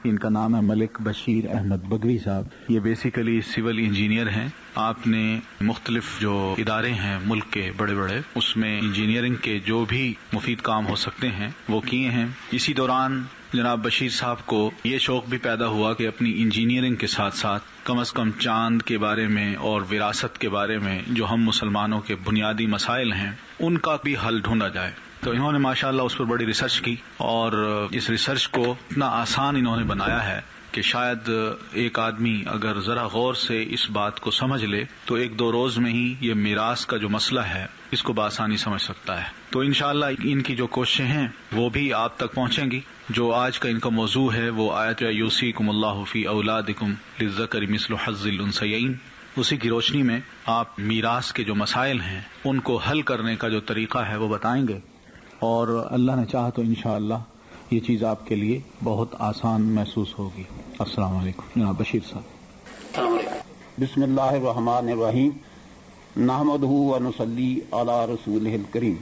ان کا نام ہے ملک بشیر احمد بگوی صاحب. یہ بیسیکلی سول انجینئر ہیں. آپ نے مختلف جو ادارے ہیں ملک کے بڑے بڑے، اس میں انجینئرنگ کے جو بھی مفید کام ہو سکتے ہیں وہ کیے ہیں. اسی دوران جناب بشیر صاحب کو یہ شوق بھی پیدا ہوا کہ اپنی انجینئرنگ کے ساتھ ساتھ کم از کم چاند کے بارے میں اور وراثت کے بارے میں جو ہم مسلمانوں کے بنیادی مسائل ہیں ان کا بھی حل ڈھونڈا جائے. تو انہوں نے ماشاءاللہ اس پر بڑی ریسرچ کی، اور اس ریسرچ کو اتنا آسان انہوں نے بنایا ہے کہ شاید ایک آدمی اگر ذرا غور سے اس بات کو سمجھ لے تو ایک دو روز میں ہی یہ میراث کا جو مسئلہ ہے اس کو بآسانی سمجھ سکتا ہے. تو انشاءاللہ ان کی جو کوششیں ہیں وہ بھی آپ تک پہنچیں گی. جو آج کا ان کا موضوع ہے وہ آیت یوصیکم اللہ فی اولادکم للذکر مثل حظ الانثیین، اسی کی روشنی میں آپ میراث کے جو مسائل ہیں ان کو حل کرنے کا جو طریقہ ہے وہ بتائیں گے، اور اللہ نے چاہا تو انشاءاللہ یہ چیز آپ کے لیے بہت آسان محسوس ہوگی. السلام علیکم جناب بشیر صاحب. بسم اللہ الرحمن الرحیم. نحمدہ و نصلی علی رسولہ الکریم.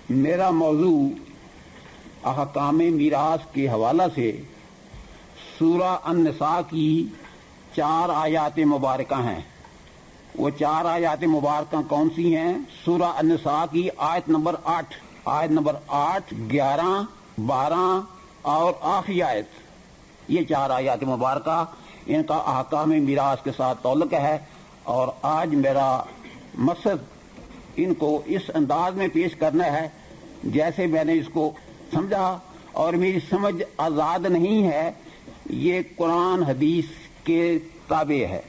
میرا موضوع احکام میراث کے حوالہ سے سورہ النساء کی 4 آیات مبارکہ ہیں. وہ 4 آیات مبارکہ کون سی ہیں؟ سورہ النساء کی آیت نمبر 8، آیت نمبر 8، 11، 12 اور آخری آیت. یہ 4 آیات مبارکہ ان کا احکام میراث کے ساتھ تعلق ہے، اور آج میرا مقصد ان کو اس انداز میں پیش کرنا ہے جیسے میں نے اس کو سمجھا، اور میری سمجھ آزاد نہیں ہے، یہ قرآن حدیث کے تابع ہے.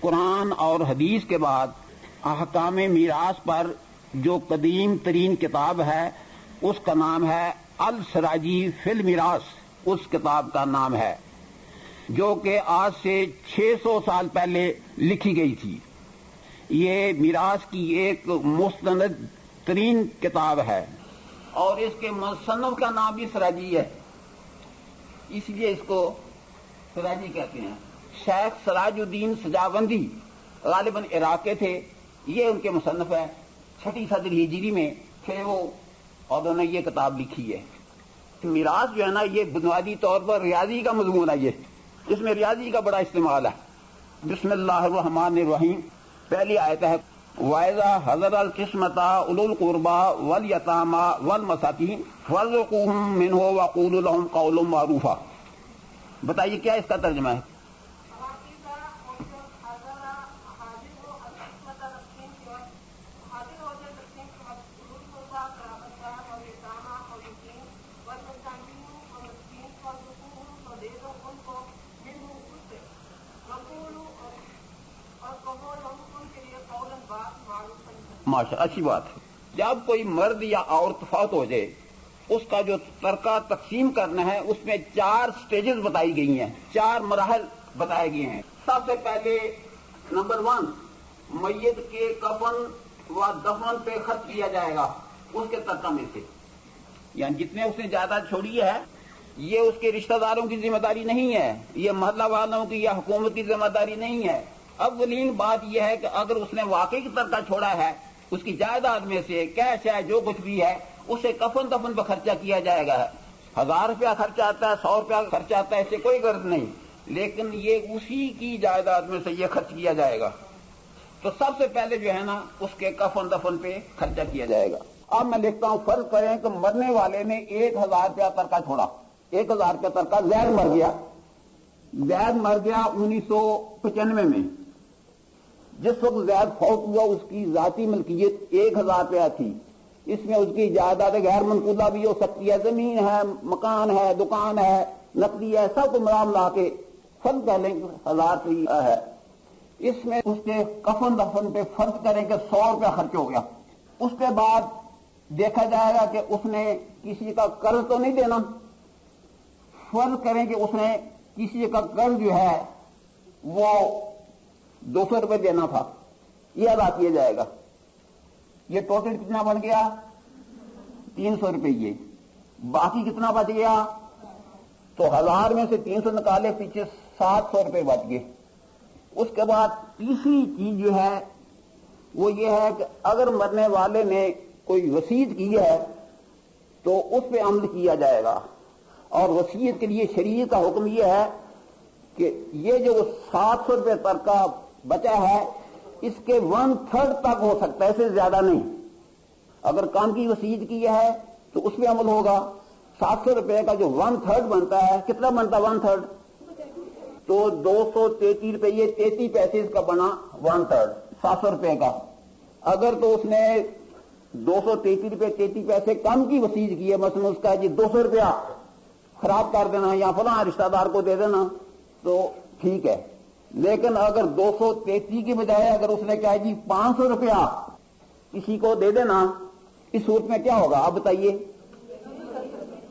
قرآن اور حدیث کے بعد احکام میراث پر جو قدیم ترین کتاب ہے اس کا نام ہے السراجی فی المیراث. اس کتاب کا نام ہے جو کہ آج سے 600 سال پہلے لکھی گئی تھی. یہ میراث کی ایک مستند ترین کتاب ہے، اور اس کے مصنف کا نام بھی سراجی ہے، اس لیے اس کو سراجی کہتے ہیں. شیخ سراج الدین سجاوندی غالباً عراق کے تھے، یہ ان کے مصنف ہے. 6 صدی ہجری میں پھر وہ اور انہوں نے یہ کتاب لکھی ہے. میراث جو ہے نا یہ بنیادی طور پر ریاضی کا مضمون ہے. یہ اس میں ریاضی کا بڑا استعمال ہے. بسم اللہ الرحمن الرحیم. پہلی آیت ہے وَإِذَا حَضَرَ الْقِسْمَةَ أُولُو الْقُرْبَى وَالْيَتَامَى وَالْمَسَاكِينِ فَارْزُقُوهُم مِّنْهُ وَقُولُوا لَهُمْ قَوْلًا مَّعْرُوفًا. بتائیے کیا اس کا ترجمہ ہے؟ ماشاء اچھی بات ہے. جب کوئی مرد یا عورت فوت ہو جائے اس کا جو ترکہ تقسیم کرنا ہے اس میں 4 سٹیجز بتائی گئی ہیں، 4 مراحل بتائے گئے ہیں. سب سے پہلے نمبر 1 میت کے کفن و دفن پہ خرچ کیا جائے گا اس کے ترکہ میں سے. یعنی جتنے اس نے جائیداد چھوڑی ہے یہ اس کے رشتہ داروں کی ذمہ داری نہیں ہے، یہ محلہ والوں کی یا حکومت کی ذمہ داری نہیں ہے. اولین بات یہ ہے کہ اگر اس نے واقعی ترکہ چھوڑا ہے اس کی جائیداد میں سے کیش ہے جو کچھ بھی ہے اسے کفن دفن پہ خرچہ کیا جائے گا. 1000 روپیہ خرچہ آتا ہے، 100 روپیہ خرچہ آتا ہے، اس سے کوئی غرض نہیں، لیکن یہ اسی کی جائیداد میں سے یہ خرچ کیا جائے گا. تو سب سے پہلے جو ہے نا اس کے کفن دفن پہ خرچہ کیا جائے گا. اب میں لکھتا ہوں فرض کریں کہ مرنے والے نے 1000 روپیہ ترکہ چھوڑا، 1000 روپیہ ترکہ. زید مر گیا 1995 میں. جس وقت زید فوت ہوا اس کی ذاتی ملکیت 1000 روپیہ تھی. اس میں اس کی جائیداد غیر منقولہ بھی ہو سکتی ہے، زمین ہے، مکان ہے، دکان ہے، نقدی ہے، سب کو ملا کے فرض کر لیں 1000 روپیہ ہے. اس میں اس کے کفن دفن پہ فرض کریں کہ 100 روپیہ خرچ ہو گیا. اس کے بعد دیکھا جائے گا کہ اس نے کسی کا قرض تو نہیں دینا. فرض کریں کہ اس نے کسی کا قرض جو ہے وہ 200 روپے دینا تھا، یہ ادا کیا جائے گا. یہ ٹوٹل کتنا بن گیا؟ 300 روپے. باقی کتنا بچ گیا؟ تو 1000 میں سے 300 نکالے، پیچھے 700 روپے بچ گئے. اس کے بعد تیسری چیز جو ہے وہ یہ ہے کہ اگر مرنے والے نے کوئی وصیت کی ہے تو اس پہ عمل کیا جائے گا. اور وصیت کے لیے شریعت کا حکم یہ ہے کہ یہ جو 700 روپے تک کا بچا ہے اس کے 1/3 تک ہو سکتا ہے، اسے زیادہ نہیں۔ اگر کام کی وصیت کی ہے تو اس پہ عمل ہوگا۔ 700 روپے کا جو 1/3 بنتا ہے، کتنا بنتا ہے 1/3؟ تو 233 روپے، یہ 33 پیسے اس کا بنا 1/3 700 روپے کا۔ اگر تو اس نے 233 روپے 33 پیسے کم کی وصیت کی ہے، مثلا اس کا جی 200 روپیہ خراب کر دینا یا فلاں رشتہ دار کو دے دینا تو ٹھیک ہے، لیکن اگر 233 کی بجائے اگر اس نے کہا جی 500 روپیہ کسی کو دے دینا، اس صورت میں کیا ہوگا آپ بتائیے؟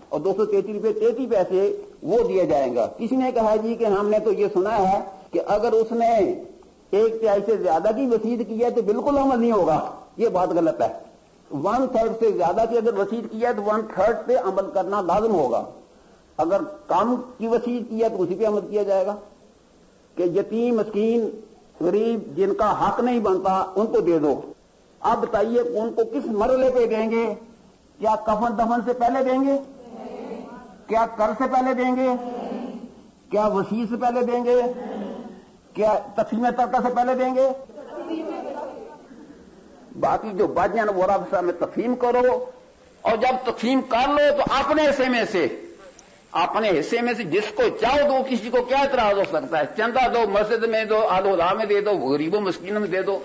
اور 233 روپے 33 پیسے وہ دیا جائیں گا۔ کسی نے کہا جی کہ ہم نے تو یہ سنا ہے کہ اگر اس نے 1/3 سے زیادہ کی وصیت کی ہے تو بالکل عمل نہیں ہوگا، یہ بات غلط ہے۔ 1/3 سے زیادہ کی اگر وصیت کی ہے تو 1/3 پہ عمل کرنا لازم ہوگا۔ اگر کم کی وصیت کی ہے تو اسی پہ عمل کیا جائے گا کہ یتیم مسکین غریب جن کا حق نہیں بنتا ان کو دے دو۔ اب بتائیے ان کو کس مرحلے پہ دیں گے؟ کیا کفن دفن سے پہلے دیں گے؟ کیا کر سے پہلے دیں گے؟ کیا وصیت سے پہلے دیں گے؟ کیا تقسیم ترکہ سے پہلے دیں گے؟ باقی جو بچ جائیں وہ رابطہ میں تقسیم کرو، اور جب تقسیم کر لو تو اپنے حصے میں سے جس کو چاہو دو، کسی کو کیا اعتراض ہو سکتا ہے؟ چندہ دو، مسجد میں دو، آل ولا میں دے دو، غریبوں مسکینوں میں دے دو،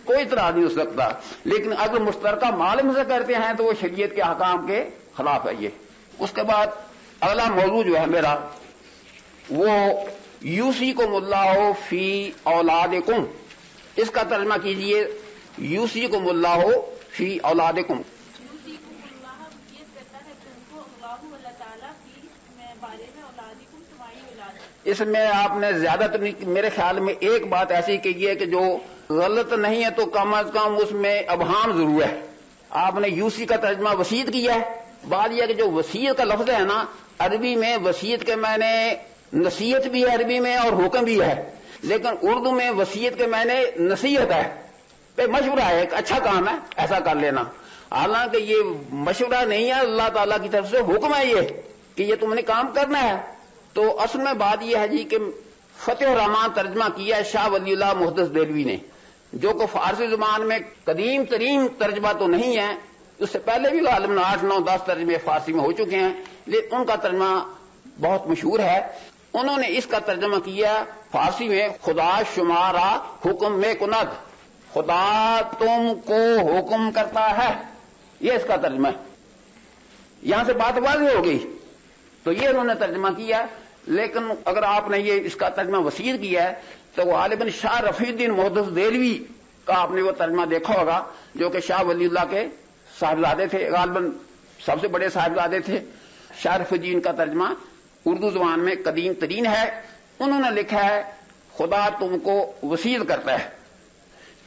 کوئی اعتراض نہیں ہو سکتا۔ لیکن اگر مشترکہ مال میں سے کرتے ہیں تو وہ شریعت کے احکام کے خلاف ہے یہ۔ اس کے بعد اگلا موضوع جو ہے میرا وہ یوصیکم اللہ فی اولادکم، اس کا ترجمہ کیجئے یوصیکم اللہ فی اولادکم۔ اس میں آپ نے زیادہ تر میرے خیال میں ایک بات ایسی کہی ہے کہ جو غلط نہیں ہے تو کم از کم اس میں ابہام ضرور ہے۔ آپ نے یوسی کا ترجمہ وصیت کیا ہے۔ بات یہ کہ جو وصیت کا لفظ ہے نا، عربی میں وصیت کے معنی نصیحت بھی ہے عربی میں اور حکم بھی ہے، لیکن اردو میں وصیت کے معنی نصیحت ہے، مشورہ ہے، ایک اچھا کام ہے ایسا کر لینا۔ حالانکہ یہ مشورہ نہیں ہے، اللہ تعالیٰ کی طرف سے حکم ہے یہ کہ یہ تم نے کام کرنا ہے۔ تو اصل میں بات یہ ہے جی کہ فتح الرحمان ترجمہ کیا ہے شاہ ولی اللہ محدث دہلوی نے، جو کہ فارسی زبان میں قدیم ترین ترجمہ تو نہیں ہے، اس سے پہلے بھی غالباً 8، 9، 10 ترجمے فارسی میں ہو چکے ہیں، لیکن ان کا ترجمہ بہت مشہور ہے۔ انہوں نے اس کا ترجمہ کیا فارسی میں خدا شمارا حکم میں کند، خدا تم کو حکم کرتا ہے، یہ اس کا ترجمہ ہے۔ یہاں سے بات واضح ہو گئی، تو یہ انہوں نے ترجمہ کیا۔ لیکن اگر آپ نے یہ اس کا ترجمہ وصیت کیا ہے تو غالباً شاہ رفیع الدین محدث دہلوی کا آپ نے وہ ترجمہ دیکھا ہوگا، جو کہ شاہ ولی اللہ کے صاحبزادے تھے، غالباً سب سے بڑے صاحبزادے تھے۔ شاہ رفیع الدین کا ترجمہ اردو زبان میں قدیم ترین ہے۔ انہوں نے لکھا ہے خدا تم کو وصیت کرتا ہے،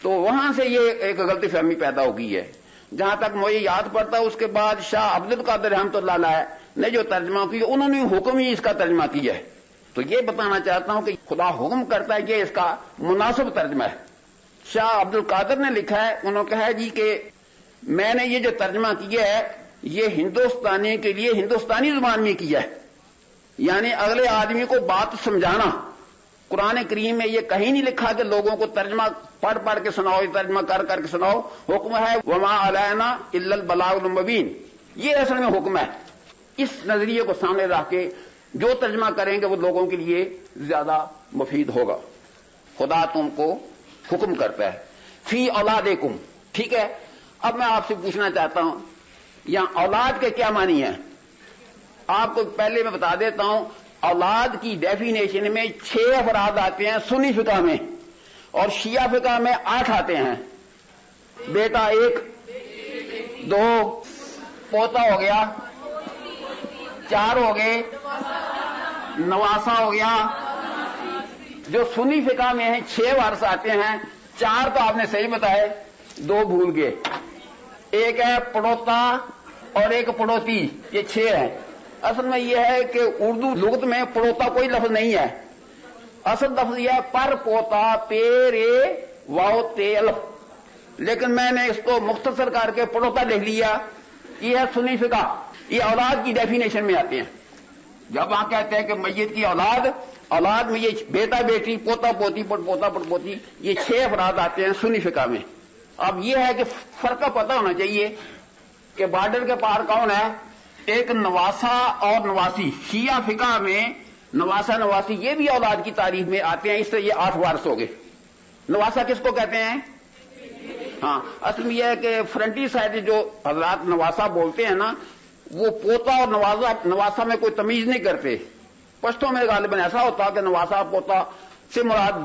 تو وہاں سے یہ ایک غلطی فہمی پیدا ہو گئی ہے۔ جہاں تک مجھے یاد پڑتا ہے اس کے بعد شاہ عبد القادر رحمۃ اللہ علیہ نے جو ترجمہ کیا انہوں نے حکم ہی اس کا ترجمہ کیا ہے۔ تو یہ بتانا چاہتا ہوں کہ خدا حکم کرتا ہے، یہ اس کا مناسب ترجمہ ہے۔ شاہ عبد القادر نے لکھا ہے، انہوں نے کہا ہے جی کہ میں نے یہ جو ترجمہ کیا ہے یہ ہندوستانی کے لیے ہندوستانی زبان میں کیا ہے، یعنی اگلے آدمی کو بات سمجھانا۔ قرآن کریم میں یہ کہیں نہیں لکھا کہ لوگوں کو ترجمہ پڑھ پڑھ کے سناؤ، ترجمہ کر کر کے سناؤ۔ حکم ہے وما علینا الا البلاغ المبین، یہ اصل میں حکم ہے۔ اس نظریے کو سامنے رکھ کے جو ترجمہ کریں گے وہ لوگوں کے لیے زیادہ مفید ہوگا۔ خدا تم کو حکم کرتا ہے فی اولادکم، ٹھیک ہے۔ اب میں آپ سے پوچھنا چاہتا ہوں یہاں اولاد کے کیا معنی ہے؟ آپ کو پہلے میں بتا دیتا ہوں، اولاد کی ڈیفینیشن میں 6 افراد آتے ہیں سنی فقہ میں، اور شیعہ فقہ میں 8 آتے ہیں۔ بیٹا 1، 2، پوتا ہو گیا، 4 ہو گئے، نواسا ہو گیا۔ جو سنی فقہ میں ہیں 6 وارث آتے ہیں، 4 تو آپ نے صحیح بتائے، 2 بھول گئے۔ ایک ہے پڑوتا اور ایک پڑوتی، یہ 6 ہیں۔ اصل میں یہ ہے کہ اردو لغت میں پڑوتا کوئی لفظ نہیں ہے، اصل لفظ یہ ہے پر پوتا پیرے واؤ تے الف، لیکن میں نے اس کو مختصر کر کے پڑوتا لکھ لیا۔ یہ ہے سنی فقہ، یہ اولاد کی ڈیفینیشن میں آتے ہیں۔ جب وہاں کہتے ہیں کہ میت کی اولاد میں یہ بیٹا بیٹی پوتا پوتی پڑ پوتا پڑ پوتی یہ 6 افراد آتے ہیں سنی فقہ میں. اب یہ ہے کہ فرق کا پتہ ہونا چاہیے کہ بارڈر کے پار کون ہے. ایک نواسا اور نواسی. شیعہ فقہ میں نواسا نواسی یہ بھی اولاد کی تعریف میں آتے ہیں. اس سے یہ 8 وارث ہو گئے. نواسا کس کو کہتے ہیں؟ ہاں اصل میں یہ ہے کہ فرنٹی سائڈ جو حضرات نواسا بولتے ہیں نا وہ پوتا اور نواسا میں کوئی تمیز نہیں کرتے. پشتوں میں غالباً ایسا ہوتا کہ نواسا پوتا سے مراد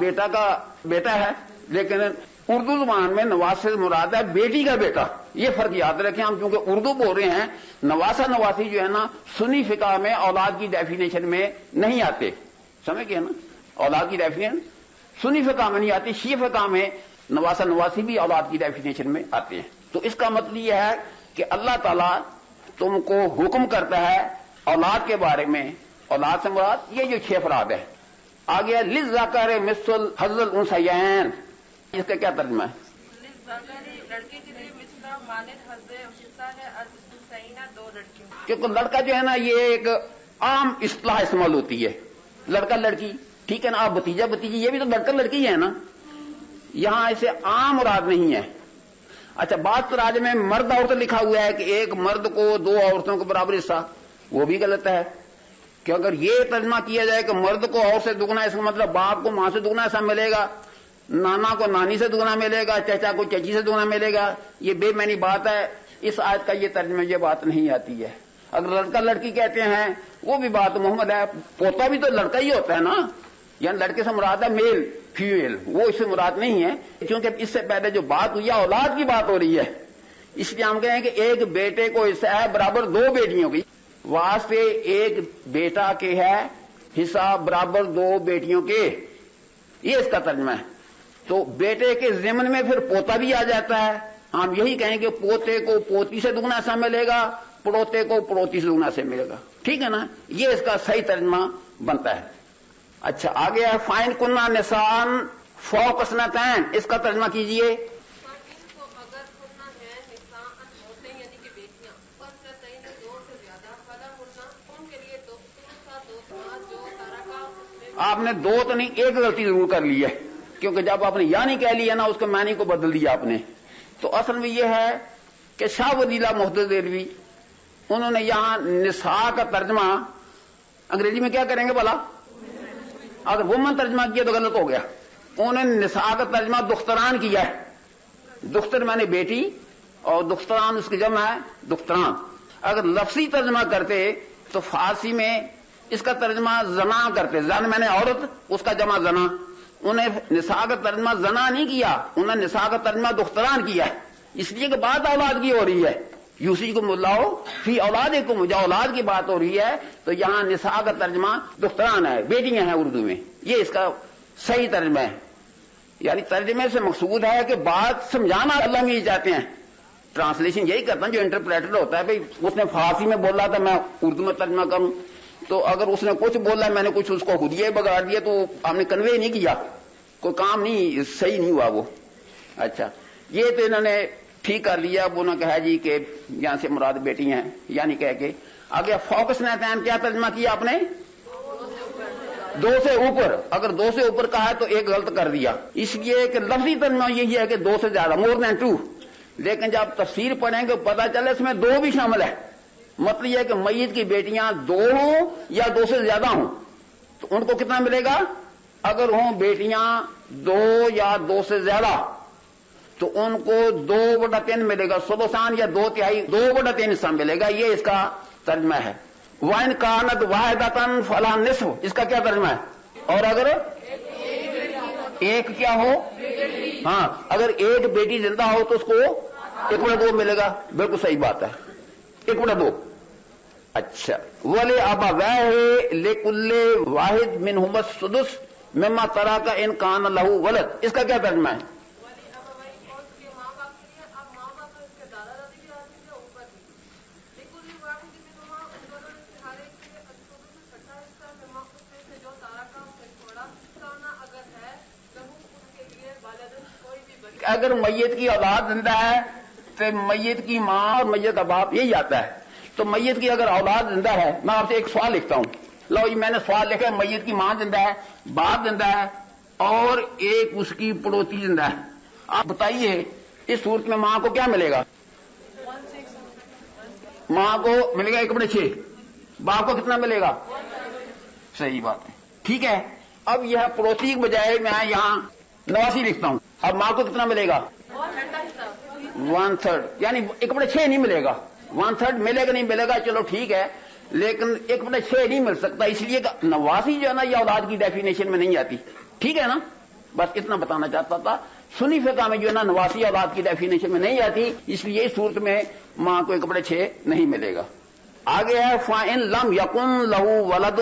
بیٹا ہے لیکن اردو زبان میں نواز سے مراد ہے بیٹی کا بیٹا. یہ فرق یاد رکھیں ہم کیونکہ اردو بول رہے ہیں. نواسا نواسی جو ہے نا سنی فقہ میں اولاد کی ڈیفینیشن میں نہیں آتے. سمجھ گئے نا؟ اولاد کی ڈیفینیشن سنی فقہ میں نہیں آتی. شیعہ فقہ میں نواسا نواسی بھی اولاد کی ڈیفینیشن میں آتے ہیں. تو اس کا مطلب یہ ہے کہ اللہ تعالیٰ تم کو حکم کرتا ہے اولاد کے بارے میں. اولاد سے مراد یہ جو 6 افراد ہے. آگے للذکر مثل حظ الانثیین. اس کا کیا ترجمہ ہے؟ لڑکے کے لیے مثلا مانند حظ حصہ ہے الانثیین 2 لڑکیوں. کیونکہ لڑکا جو ہے نا یہ ایک عام اصطلاح استعمال ہوتی ہے. لڑکا لڑکی ٹھیک ہے نا. آپ بھتیجا بھتیجی یہ بھی تو لڑکا لڑکی ہے نا. یہاں اسے عام مراد نہیں ہے. اچھا بات تراج میں مرد عورت لکھا ہوا ہے کہ ایک مرد کو 2 عورتوں کو برابر حصہ. وہ بھی غلط ہے کہ اگر یہ ترجمہ کیا جائے کہ مرد کو عورت سے دگنا اس کا مطلب باپ کو ماں سے دگنا ایسا ملے گا, نانا کو نانی سے دگنا ملے گا, چچا کو چچی سے دگنا ملے گا. یہ بے معنی بات ہے. اس آیت کا یہ ترجمہ یہ بات نہیں آتی ہے. اگر لڑکا لڑکی کہتے ہیں وہ بھی بات محمد ہے. پوتا بھی تو لڑکا ہی ہوتا ہے نا. یعنی لڑکے سے مراد ہے میل فیمیل. وہ اس سے مراد نہیں ہے کیونکہ اس سے پہلے جو بات ہوئی ہے اولاد کی بات ہو رہی ہے. اس لیے ہم کہیں کہ ایک بیٹے کو حصہ ہے برابر 2 بیٹیوں کی. واسطے ایک بیٹا کے ہے حصہ برابر 2 بیٹیوں کے. یہ اس کا ترجمہ ہے. تو بیٹے کے ضمن میں پھر پوتا بھی آ جاتا ہے. ہم یہی کہیں کہ پوتے کو پوتی سے دگنا ایسا ملے گا, پڑوتے کو پڑوتی سے دگنا سے ملے گا. ٹھیک ہے نا. یہ اس کا صحیح ترجمہ بنتا ہے. اچھا آگے ہے فائن کننا نسان فوق سنتین. اس کا ترجمہ کیجئے. اگر کننا ہے نساء عورتیں یعنی کہ بیٹیاں فسنتین 2 سے زیادہ فلا کننا ان کے لیے 2 جو ترکا. آپ نے 2 تو نہیں 1 غلطی ضرور کر لی ہے کیونکہ جب آپ نے یعنی کہہ لیا نا اس کے معنی کو بدل دیا آپ نے. تو اصل میں یہ ہے کہ شاہ ولی اللہ محدث دہلوی انہوں نے یہاں نساء کا ترجمہ انگریزی میں کیا کریں گے بھلا. اگر وومن ترجمہ کیا تو غلط ہو گیا. انہوں نے نساء کا ترجمہ دختران کیا ہے. دختر میں نے بیٹی اور دختران اس کی جمع ہے دختران. اگر لفظی ترجمہ کرتے تو فارسی میں اس کا ترجمہ زنا کرتے. زن میں نے عورت اس کا جمع زنا. انہیں نساء کا ترجمہ زنا نہیں کیا, انہوں نے نساء کا ترجمہ دختران کیا ہے. اس لیے کہ بات اولاد کی ہو رہی ہے. یوسی کو ملاؤ فی اولاد کو مجھا اولاد کی بات ہو رہی ہے تو یہاں نساء کا ترجمہ دختران ہے, بیٹیاں ہیں اردو میں. یہ اس کا صحیح ترجمہ ہے. یعنی ترجمے سے مقصود ہے کہ بات سمجھانا اللہ میں یہ چاہتے ہیں. ٹرانسلیشن یہی کرتا ہوں جو انٹرپریٹر ہوتا ہے. بھائی اس نے فارسی میں بولا تھا میں اردو میں ترجمہ کروں تو اگر اس نے کچھ بولا میں نے کچھ اس کو خود یہ بگاڑ دیا تو ہم نے کنوے نہیں کیا, کوئی کام نہیں صحیح نہیں ہوا وہ. اچھا یہ تو انہوں نے ٹھیک کر لیا. اب انہوں نے کہا جی کہ یہاں سے مراد بیٹی ہیں یعنی کہہ کے آگے فوکس نتین کیا ترجمہ کیا آپ نے 2 سے اوپر. اگر 2 سے اوپر کہا ہے تو 1 غلط کر دیا. اس لیے کہ لفظی ترجمہ یہی ہے کہ 2 سے زیادہ مور دین 2. لیکن جب تفسیر پڑھیں گے پتہ چلے اس میں 2 بھی شامل ہے. مطلب یہ ہے کہ میت کی بیٹیاں 2 ہوں یا 2 سے زیادہ ہوں تو ان کو کتنا ملے گا. اگر ہوں بیٹیاں 2 یا 2 سے زیادہ تو ان کو 2/3 ملے گا. سدسان یا 2/3 2/3 حصہ ملے گا. یہ اس کا ترجمہ ہے. وَإِنْ كَانَتْ وَاحِدَةً فَلَا نِصْفُ. اس کا کیا ترجمہ ہے. اور اگر ایک کیا ہو, ہاں اگر ایک بیٹی زندہ ہو تو اس کو 1/2 ملے گا. بالکل صحیح بات ہے 1/2. اچھا وَلِأَبَوَيْهِ لِكُلِّ وَاحِدٍ مِّنْهُمَا السُّدُسُ مِمَّا تَرَكَ إِنْ كَانَ لَهُ وَلَدٌ. اس کا کیا ترجمہ ہے. اگر میت کی اولاد زندہ ہے تو میت کی ماں اور میت کا باپ یہی آتا ہے. تو میت کی اگر اولاد زندہ ہے, میں آپ سے ایک سوال لکھتا ہوں لو جی میں نے سوال لکھا ہے میت کی ماں زندہ ہے، باپ زندہ ہے اور ایک اس کی پڑوسی زندہ ہے، آپ بتائیے اس صورت میں ماں کو کیا ملے گا؟ ماں کو ملے گا 1/6، باپ کو کتنا ملے گا؟ صحیح بات ہے، ٹھیک ہے۔ اب یہ پڑوسی کے بجائے میں یہاں 89 لکھتا ہوں، اب ماں کو کتنا ملے گا؟ 1/3، یعنی 1/6 نہیں ملے گا، 1/3 ملے گا نہیں ملے گا چلو ٹھیک ہے، لیکن 1/6 نہیں مل سکتا، اس لیے 89 جو ہے نا یہ اولاد کی ڈیفینیشن میں نہیں آتی، ٹھیک ہے نا؟ بس اتنا بتانا چاہتا تھا۔ سنی فقہ میں جو ہے نا 89 اولاد کی ڈیفینیشن میں نہیں آتی، اس لیے اس صورت میں ماں کو 1/6 نہیں ملے گا۔ آگے ہے فَإِن لَمْ يَكُنْ لَهُ وَلَدٌ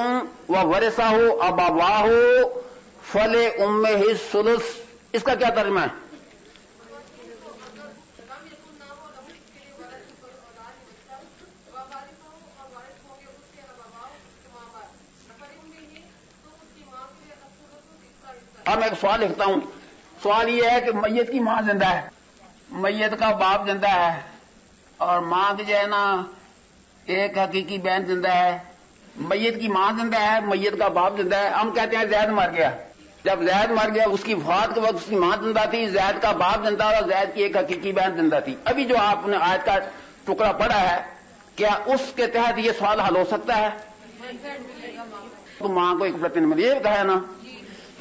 وَوَرِثَهُ أَبَوَاهُ فَلِأُمِّهِ الثُّلُثُ، اس کا کیا ترجمہ ہے؟ اب میں ایک سوال لکھتا ہوں، سوال یہ ہے کہ میت کی ماں زندہ ہے، میت کا باپ زندہ ہے، اور ماں کی جو ہے نا ایک حقیقی بہن زندہ ہے، میت کی ماں زندہ ہے، میت کا باپ زندہ ہے۔ ہم کہتے ہیں زید مر گیا، جب زید مر گیا اس کی وفات کے وقت اس کی ماں زندہ تھی، زید کا باپ زندہ اور زید کی ایک حقیقی بہن زندہ تھی۔ ابھی جو آپ نے آیت کا ٹکڑا پڑھا ہے، کیا اس کے تحت یہ سوال حل ہو سکتا ہے؟ تو ماں کو 1/3 ملے، یہ کہا ہے نا،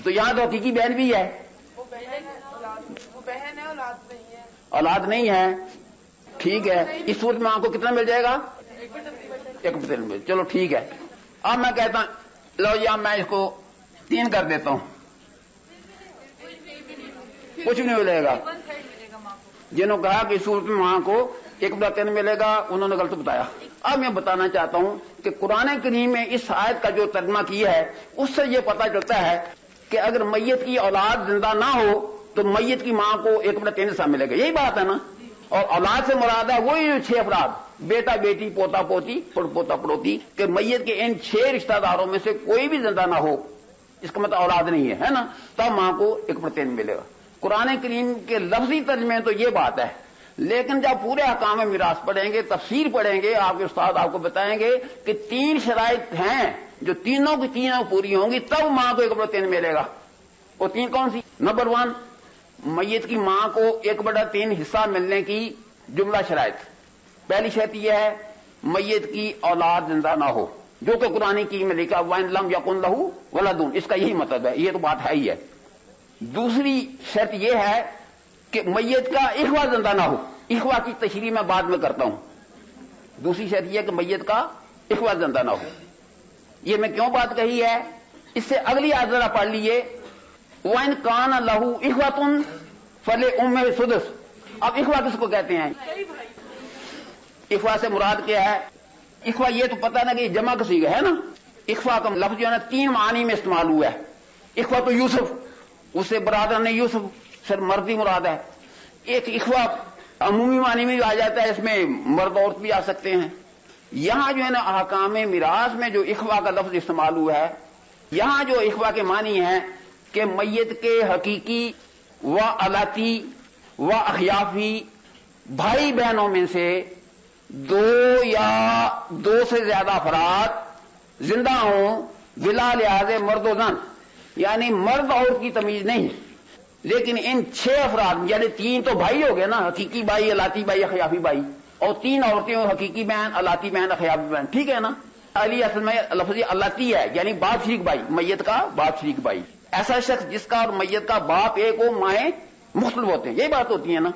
تو یہاں تو حقیقی بہن بھی ہے، وہ بہن ہے، اولاد نہیں ہے، ٹھیک ہے۔ اس صورت میں ماں کو کتنا مل جائے گا؟ 1/3 مل، چلو ٹھیک ہے۔ اب میں کہتا ہوں لو یا میں اس کو 3 کر دیتا ہوں، کچھ نہیں ملے گا۔ جنہوں نے کہا کہ اس صورت میں ماں کو 1/3 ملے گا انہوں نے غلط بتایا۔ اب میں بتانا چاہتا ہوں کہ قرآن کریم میں اس آیت کا جو ترجمہ کیا ہے اس سے یہ پتہ چلتا ہے کہ اگر میت کی اولاد زندہ نہ ہو تو میت کی ماں کو 1/3 حصہ ملے گا، یہی بات ہے نا؟ اور اولاد سے مراد ہے وہی 6 افراد، بیٹا بیٹی پوتا پوتی پوتا پڑوتی، کہ میت کے ان 6 رشتہ داروں میں سے کوئی بھی زندہ نہ ہو، اس کا مطلب اولاد نہیں ہے نا، تب ماں کو 1/3 ملے گا۔ قرآن کریم کے لفظی ترجمے میں تو یہ بات ہے، لیکن جب پورے احکام میراث پڑھیں گے، تفسیر پڑھیں گے، آپ کے استاد آپ کو بتائیں گے کہ 3 شرائط ہیں جو تینوں کی تینوں پوری ہوں گی تب ماں کو 1/3 ملے گا۔ وہ 3 کون سی؟ نمبر 1، میت کی ماں کو 1/3 حصہ ملنے کی جملہ شرائط۔ پہلی شرط یہ ہے میت کی اولاد زندہ نہ ہو، جو کہ قرآن کی میں لکھا وَإِن لَمْ يَكُنْ لَهُ وَلَدٌ، اس کا یہی مطلب ہے، یہ تو بات ہے ہی ہے۔ دوسری شرط یہ ہے کہ میت کا اخوہ زندہ نہ ہو، اخوہ کی تشریح میں بعد میں کرتا ہوں۔ دوسری شرط یہ ہے کہ میت کا اخوہ زندہ نہ ہو۔ یہ میں کیوں بات کہی ہے؟ اس سے اگلی آیت ذرا پڑھ لیجیے، وَإِن كَانَ لَهُ إِخْوَةٌ فَلِأُمِّهِ السُّدُسُ۔ اب اخوہ کس کو کہتے ہیں؟ اخوہ سے مراد کیا ہے؟ اخوہ یہ تو پتہ نا کہ یہ جمع کا صیغہ ہے نا، اخوہ کا لفظ جو ہے نا 3 معنی میں استعمال ہوا ہے۔ اخوہ تو یوسف، اس سے برادر نے یوسف صرف مرد ہی مراد ہے۔ ایک اخوہ عمومی معنی میں بھی آ جاتا ہے، اس میں مرد عورت بھی آ سکتے ہیں۔ یہاں جو ہے نا احکام میراث میں جو اخوہ کا لفظ استعمال ہوا ہے، یہاں جو اخوہ کے معنی ہے کہ میت کے حقیقی و علاتی و اخیافی بھائی بہنوں میں سے 2 یا 2 سے زیادہ افراد زندہ ہوں بلا لحاظ مرد و زن، یعنی مرد عورت کی تمیز نہیں، لیکن ان 6 افراد یعنی 3 تو بھائی ہو گئے نا، حقیقی بھائی، علاتی بھائی، اخیافی بھائی، اور 3 عورتیں ہو، حقیقی بہن، علاتی بہن، اخیافی بہن، ٹھیک ہے نا؟ علی اصل میں لفظ علاتی ہے، یعنی باپ شریک بھائی، میت کا باپ شریک بھائی، ایسا شخص جس کا اور میت کا باپ ایک ہو مائیں مختلف ہوتے ہیں، یہی بات ہوتی ہے نا،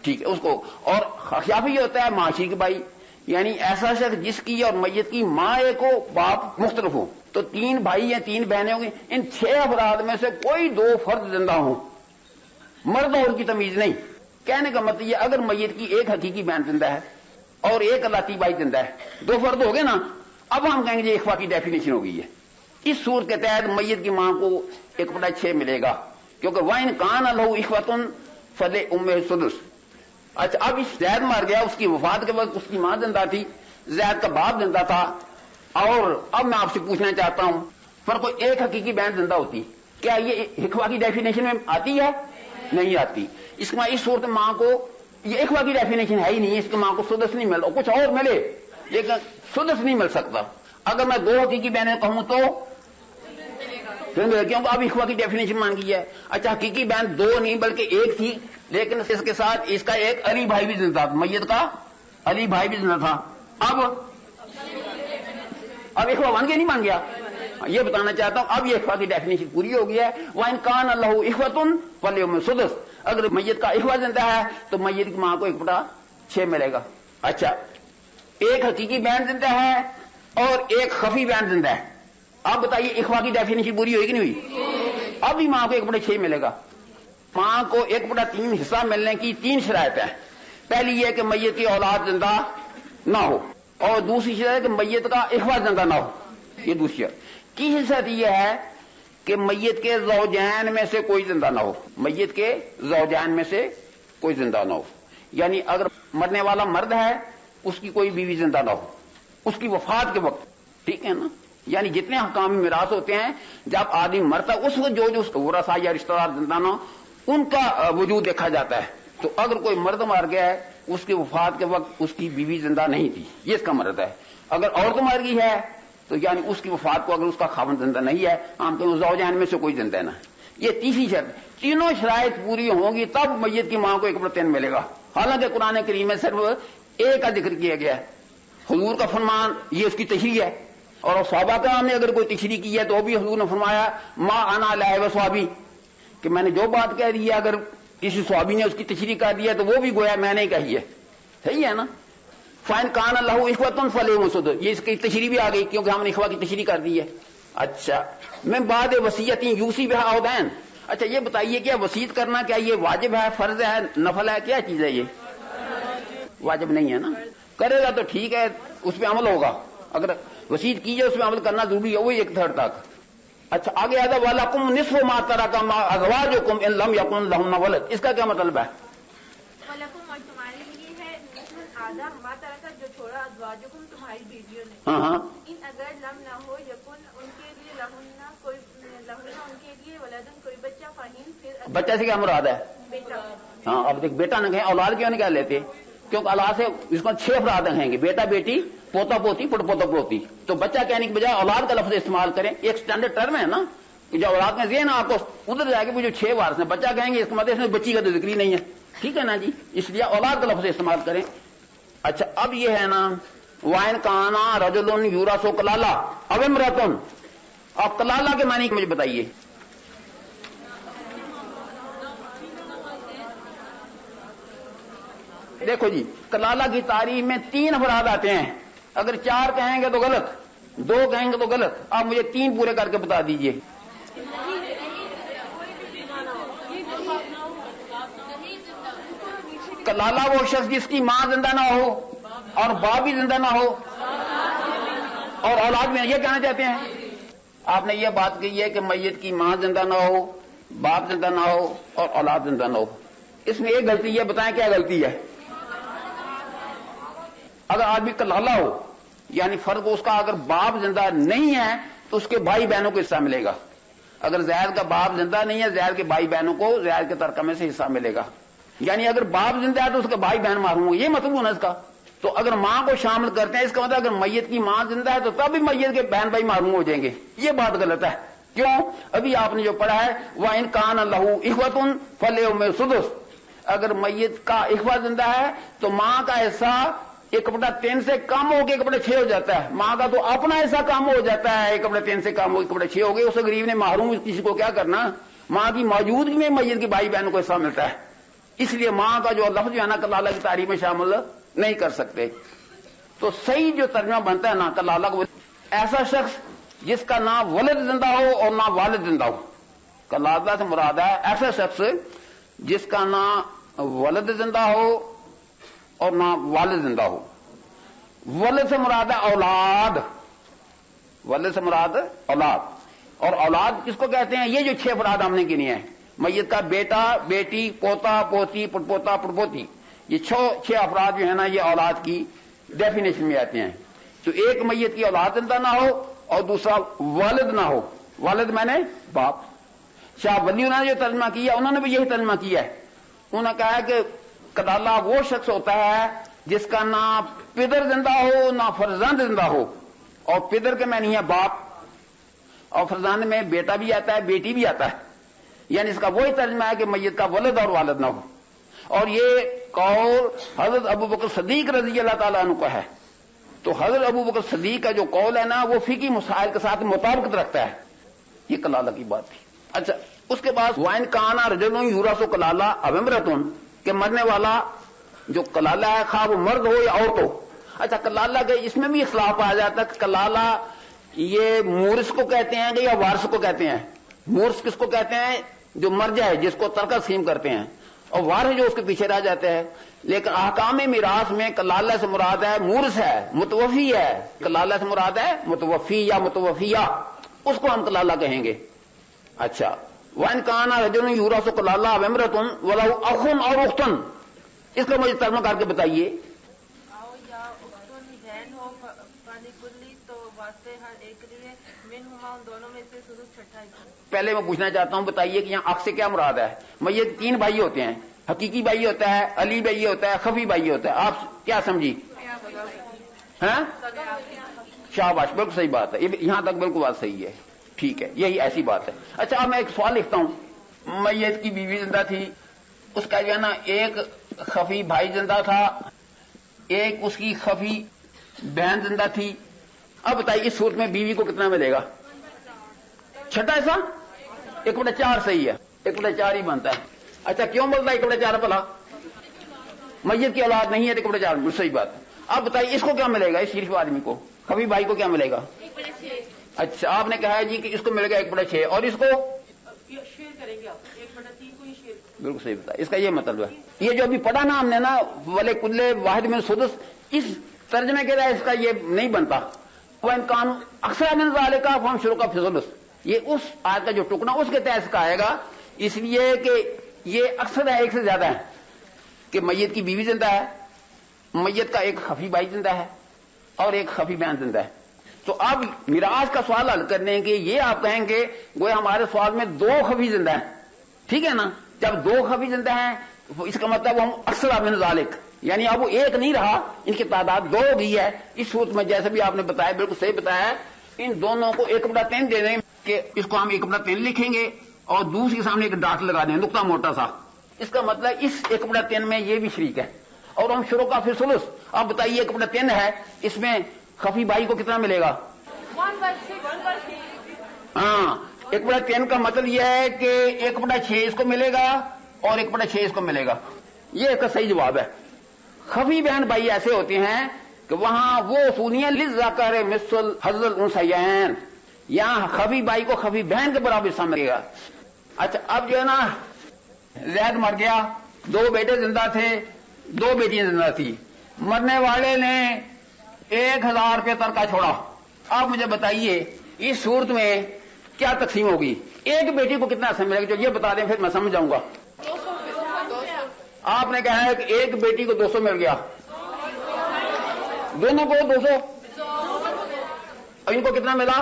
ٹھیک ہے اس کو۔ اور اخیافی یہ ہوتا ہے ماں شریک بھائی، یعنی ایسا شخص جس کی اور میت کی ماں ایک ہو باپ مختلف ہو، تو 3 بھائی یا 3 بہنیں ہوں گی، ان 6 افراد میں سے کوئی 2 فرد زندہ ہوں، مرد اور کی تمیز نہیں۔ کہنے کا مطلب یہ اگر میت کی ایک حقیقی بہن زندہ ہے اور ایک علاتی بھائی زندہ ہے، 2 فرد ہو گئے نا، اب ہم کہیں گے یہ اخوہ کی ڈیفینیشن ہو گئی ہے۔ اس صورت کے تحت میت کی ماں کو 1/6 ملے گا، کیونکہ وَإِن كَانَ لَهُ إِخْوَةٌ فَلِأُمِّهِ السُّدُسُ۔ اچھا اب اس زید مر گیا، اس کی وفات کے وقت اس کی ماں زندہ تھی، زید کا باپ زندہ تھا، اور اب میں آپ سے پوچھنا چاہتا ہوں پر کوئی ایک حقیقی بہن زندہ ہوتی، کیا یہ اخوہ کی ڈیفینیشن میں آتی ہے؟ نہیں آتی۔ اس صورت میں ماں کو یہ اخوہ کی ڈیفینیشن ہے ہی نہیں، اس کی ماں کو سدس نہیں ملتا، کچھ اور ملے لیکن سدس نہیں مل سکتا۔ اگر میں 2 حقیقی بہنیں کہوں تو کیونکہ اب اخوا کی ڈیفینیشن مانگی ہے. اچھا حقیقی بہن 2 نہیں بلکہ 1 تھی، لیکن اس کے ساتھ اس کا ایک علی بھائی بھی زندہ تھا، میت کا علی بھائی بھی زندہ تھا. اب اخوا بن گیا نہیں بن گیا؟ یہ بتانا چاہتا ہوں اب یہ اخوا کی ڈیفینیشن پوری ہو گئی ہے. وَإِن كَانَ لَهُ إِخْوَةٌ فَلِهُمُ السُّدُسُ. اگر میت کا اخوا زندہ ہے تو میت کی ماں کو 1/6 ملے گا. اچھا ایک حقیقی بہن زندہ ہے اور ایک خفی بہن زندہ ہے. اب بتائیے اخوا کی ڈیفینیشن پوری ہوئی کہ نہیں ہوئی؟ اب بھی ماں کو 1/6 ملے گا. ماں کو 1/3 حصہ ملنے کی 3 شرائط ہیں. پہلی یہ کہ میت کی اولاد زندہ نہ ہو، اور دوسری شرط کہ میت کا اخوا زندہ نہ ہو. یہ دوسری ہے. تیسری شرط یہ ہے کہ میت کے زوجین میں سے کوئی زندہ نہ ہو. میت کے زوجین میں سے کوئی زندہ نہ ہو، یعنی اگر مرنے والا مرد ہے اس کی کوئی بیوی زندہ نہ ہو اس کی وفات کے وقت. ٹھیک ہے نا؟ یعنی جتنے حکام میراث ہوتے ہیں جب آدمی مرتا ہے اس وقت جو ورثہ یا رشتہ دار زندہ نہ ہو ان کا وجود دیکھا جاتا ہے. تو اگر کوئی مرد مر گیا ہے اس کی وفات کے وقت اس کی بیوی زندہ نہیں تھی، یہ اس کا مرد ہے. اگر عورت مر گئی ہے تو یعنی اس کی وفات کو اگر اس کا خاوند زندہ نہیں ہے عام طور پر زوجین میں سے کوئی زندہ نہ ہے. یہ تیسری شرط. تینوں شرائط پوری ہوں گی تب میت کی ماں کو 1/3 ملے گا. حالانکہ قرآن کریم میں صرف ایک کا ذکر کیا گیا ہے. حضور کا فرمان یہ اس کی تشریح ہے، اور صحابہ کرام نے اگر کوئی تشریح کی ہے تو بھی حضور نے فرمایا ما انا علیہ وصحابی، کہ میں نے جو بات کہہ دی ہے اگر کسی صحابی نے اس کی تشریح کر دی ہے تو وہ بھی گویا میں نے کہی ہے. صحیح ہے نا؟ فَإِن كَانَ لَهُ إِخْوَةٌ فَلِهُمُ السُّدُسُ. یہ اس کی تشریح بھی آ گئی کیونکہ ہم نے اخوا کی تشریح کر دی ہے. اچھا من بعد وصیۃ یوصی بہا او دین. اچھا یہ بتائیے کیا وصیت کرنا کیا یہ واجب ہے، فرض ہے، نفل ہے، کیا چیز ہے؟ یہ واجب نہیں ہے نا. کرے گا تو ٹھیک ہے اس پہ عمل ہوگا. اگر وصیت کیجیے اس پہ عمل کرنا ضروری ہے، وہی 1/3 تک. اچھا آگے آتا وَلَكُمْ نِصْفُ مَا تَرَكَ أَزْوَاجُكُمْ إِن لَّمْ يَكُن لَّهُنَّ وَلَدٌ. اس کا کیا مطلب ہے؟ وَلَكُمْ اور تمہارے لیے ہے نصف آدھا ما ترکا جو چھوڑا ازواجکم تمہاری بیویوں نے. ان اگر لم نہ ہو یکن ان کے لیے لہن کوئی لہن ان کے لیے ولدن کوئی بچہ فہیم پھر بچہ سے کیا مراد ہے؟ بیٹا. ہاں اب دیکھ بیٹا نہ کہیں اولاد کیوں نہیں کہہ لیتے؟ کیونکہ اولاد سے اس کو 6 افراد کہیں گے، بیٹا بیٹی پوتا پوتی پڑ پوتا پوتی. تو بچہ کہنے کی بجائے اولاد کا لفظ استعمال کریں. ایک سٹینڈرڈ ٹرم ہے نا کہ جو اولاد میں ذہن آپ کو ادھر جائے گا وہ جو 6 وارث ہیں بچہ کہیں گے اس کا مطلب اس میں بچی کا تو ذکر ہی نہیں ہے. ٹھیک ہے نا جی؟ اس لیے اولاد کا لفظ استعمال کریں. اچھا اب یہ ہے نا وَإِن كَانَ رَجُلٌ يُورَثُ كَلَالَةً أَوْ امْرَأَةٌ. آپ کلالہ کے معنی مجھے بتائیے. دیکھو جی کلالہ کی تعریف میں 3 افراد آتے ہیں. اگر 4 کہیں گے تو غلط، 2 کہیں گے تو غلط. آپ مجھے 3 پورے کر کے بتا دیجئے. کلالہ وہ شخص جس کی ماں زندہ نہ ہو اور باپ بھی زندہ نہ ہو اور اولاد بھی. یہ کہنا چاہتے ہیں آپ نے یہ بات کہی ہے کہ میت کی ماں زندہ نہ ہو، باپ زندہ نہ ہو اور اولاد زندہ نہ ہو. اس میں ایک غلطی ہے، بتائیں کیا غلطی ہے؟ اگر آدمی کلالہ ہو یعنی فرض اس کا اگر باپ زندہ نہیں ہے تو اس کے بھائی بہنوں کو حصہ ملے گا. اگر زید کا باپ زندہ نہیں ہے زید کے بھائی بہنوں کو زید کے ترکہ میں سے حصہ ملے گا. یعنی اگر باپ زندہ ہے تو اس کے بھائی بہن محروم ہوں گے. یہ مطلب ہونا اس کا. تو اگر ماں کو شامل کرتے ہیں اس کا مطلب اگر میت کی ماں زندہ ہے تو تب بھی میت کے بہن بھائی محروم ہو جائیں گے. یہ بات غلط ہے. کیوں؟ ابھی آپ نے جو پڑھا ہے وَإِن كَانَ لَهُ إِخْوَةٌ فَلِهُمُ السُّدُسُ. اگر میت کا اخوہ زندہ ہے تو ماں کا حصہ 1/3 سے کم ہو کے 1/6 ہو جاتا ہے. ماں کا تو اپنا حصہ کم ہو جاتا ہے، 1/3 سے کم ہو 1/6 ہو گئی. اس غریب نے محروم کسی کو کیا کرنا؟ ماں کی موجودگی میں میت کے بھائی بہنوں کو حصہ ملتا ہے. اس لیے ماں کا جو لفظ جو ہے نا کلالہ کی تعریف میں شامل نہیں کر سکتے. تو صحیح جو ترجمہ بنتا ہے نا کلالہ کو ایسا شخص جس کا نہ ولد زندہ ہو اور نہ والد زندہ ہو. کلالہ سے مراد ہے ایسا شخص جس کا نہ ولد زندہ ہو اور نہ والد زندہ ہو. ولد سے مراد ہے اولاد. ولد سے مراد اولاد. اور اولاد کس کو کہتے ہیں؟ یہ جو 6 افراد ہم نے گنے ہیں، میت کا بیٹا بیٹی پوتا پوتی پڑپوتا پڑپوتی، یہ 6 افراد جو ہے نا یہ اولاد کی ڈیفینیشن میں آتے ہیں. تو ایک میت کی اولاد زندہ نہ ہو اور دوسرا والد نہ ہو. والد میں نے باپ. شاہ ولی انہوں نے جو ترجمہ کیا انہوں نے بھی یہی ترجمہ کیا ہے. انہوں نے کہا ہے کہ کلالہ وہ شخص ہوتا ہے جس کا نہ پدر زندہ ہو نہ فرزند زندہ ہو اور پدر کے معنی ہے باپ، اور فرزند میں بیٹا بھی آتا ہے بیٹی بھی آتا ہے، یعنی اس کا وہی ترجمہ ہے کہ میت کا ولد اور والد نہ ہو. اور یہ قول حضرت ابوبکر صدیق رضی اللہ تعالیٰ عنہ کا ہے. تو حضرت ابوبکر صدیق کا جو قول ہے نا وہ فقہی مسائل کے ساتھ مطابقت رکھتا ہے. یہ کلالہ کی بات تھی. اچھا اس کے بعد وائن کانا رجل یورث کلالہ او امرأۃ، کہ مرنے والا جو کلالہ ہے خواہ وہ مرد ہو یا عورت ہو. اچھا کلالہ کے اس میں بھی اختلاف آ جاتا ہے کہ کلالہ یہ مورث کو کہتے ہیں کہ یا وارث کو کہتے ہیں. مورث کس کو کہتے ہیں؟ جو مر جائے جس کو ترکہ تقسیم کرتے ہیں، اور وارث جو اس کے پیچھے رہ جاتے ہیں. لیکن احکام میراث میں کلالہ سے مراد ہے مورث ہے، متوفی ہے. کلالہ سے مراد ہے متوفی یا متوفیہ، اس کو ہم کلالہ کہیں گے. اچھا وَإِنْ كَانَ رَجُلٌ يُورَثُ كَلَالَةً أَوْ امْرَأَةٌ وَلَهُ أَخٌ أَوْ أُخْتٌ، اس کو مجھے ترجمہ کر کے بتائیے. بہن ہو پانی کلی تو واسطے ہر ایک لیے منہما، ان دونوں میں سے سدس چھٹا حصہ. پہلے میں پوچھنا چاہتا ہوں بتائیے کہ یہاں اخ سے کیا مراد ہے؟ میت تین بھائی ہوتے ہیں، حقیقی بھائی ہوتا ہے، علی بھائی ہوتا ہے، خفی بھائی ہوتا ہے. آپ کیا سمجھی؟ ہاں شاباش، بالکل صحیح بات ہے. یہاں تک بالکل بات صحیح ہے. ٹھیک ہے، یہی ایسی بات ہے. اچھا اب میں ایک سوال لکھتا ہوں. میت کی بیوی زندہ تھی، اس کا جو ہے نا ایک خفی بھائی زندہ تھا، ایک اس کی خفی بہن زندہ تھی. اب بتائیے اس صورت میں بیوی کو کتنا ملے گا؟ چھٹا حصہ؟ 1/4 صحیح ہے، 1/4 ہی بنتا ہے. اچھا کیوں بولتا ہے 1/4 بھلا؟ میت کی اولاد نہیں ہے تو 1/4 صحیح بات ہے. اب بتائیے اس کو کیا ملے گا؟ اس شریف آدمی کو خفی بھائی کو کیا ملے گا؟ 1/6. آپ نے کہا ہے جی کہ اس کو ملے گا 1/6 اور اس کو شیئر کریں گے آپ 1/3 کو ہی شیئر. بالکل صحیح بتا. اس کا یہ مطلب ہے. یہ جو ابھی پڑھا نا ہم نے نا ولے کلے واحد میں سدس، اس ترجمے کے لیے اس کا یہ نہیں بنتا. وَإِنْ كَانُوا أَكْثَرَ مِنْ ذَلِكَ فَهُمْ شُرَكَاءُ فِي الثُّلُثِ، یہ اس آیت کا جو ٹکڑا اس کے تحت کا آئے گا. اس لیے کہ یہ اکثر ہے، ایک سے زیادہ ہے. کہ میت کی بیوی زندہ ہے، میت کا ایک خفی بھائی زندہ ہے اور ایک خفی بہن زندہ ہے. تو اب میراث کا سوال حل کرنے کے یہ آپ کہیں گے وہ ہمارے سوال میں 2 خفی زندہ ہیں. ٹھیک ہے نا؟ جب 2 خفی زندہ ہیں اس کا مطلب ہم اکثر من ذالک، یعنی اب وہ ایک نہیں رہا، ان کی تعداد 2 ہو گئی ہے. اس صورت میں جیسے بھی آپ نے بتایا بالکل صحیح بتایا ہے، ان دونوں کو 1/3 دے دیں کہ اس کو ہم 1/3 لکھیں گے اور دوسری سامنے ایک ڈاٹ لگا دیں نقطہ موٹا سا. اس کا مطلب اس 1/3 میں یہ بھی شریک ہے اور ہم شرکاء فی الثلث. اب بتائیے 1/3 ہے، اس میں خفی بھائی کو کتنا ملے گا؟ 1/6. ہاں 1/3 کا مطلب یہ ہے کہ 1/6 اس کو ملے گا اور 1/6 اس کو ملے گا. یہ اس کا صحیح جواب ہے. خفی بہن بھائی ایسے ہوتے ہیں کہ وہاں وہ اصولیاں للذکر مثل حظ الانثیین، یہاں خفی بھائی کو خفی بہن کے برابر حصہ ملے گا. اچھا اب جو ہے نا زید مر گیا، 2 بیٹے زندہ تھے، 2 بیٹیاں زندہ تھی. مرنے والے نے 1000 روپے ترکہ چھوڑا. آپ مجھے بتائیے اس صورت میں کیا تقسیم ہوگی؟ ایک بیٹی کو کتنا حصہ ملے گا؟ جو یہ بتا دیں پھر میں سمجھ جاؤں گا. آپ نے کہا ہے کہ ایک بیٹی کو 200 مل گیا، دونوں کو 200، اور ان کو کتنا ملا؟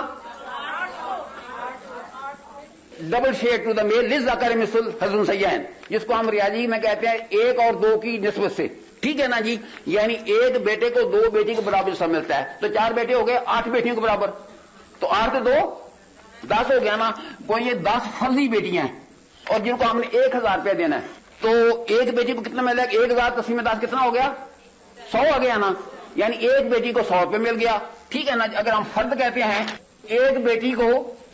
ڈبل شیئر ٹو دا میل للذکر مثل حظ الانثیین، جس کو ہم ریاضی میں کہتے ہیں 1 اور 2 کی نسبت سے. ٹھیک ہے نا جی؟ یعنی ایک بیٹے کو 2 بیٹی کے برابر حصہ ملتا ہے. تو 4 بیٹے ہو گئے 8 بیٹیوں کے برابر، تو 8 سے 2 10 ہو گیا نا. کوئی یہ 10 فرضی بیٹیاں ہیں اور جن کو ہم نے 1000 روپے دینا ہے. تو ایک بیٹی کو کتنا ملے گا؟ 1000 تقسیم 10 کتنا ہو گیا؟ 100 آ گیا نا. یعنی ایک بیٹی کو 100 روپے مل گیا. ٹھیک ہے نا؟ اگر ہم فرد کہتے ہیں ایک بیٹی کو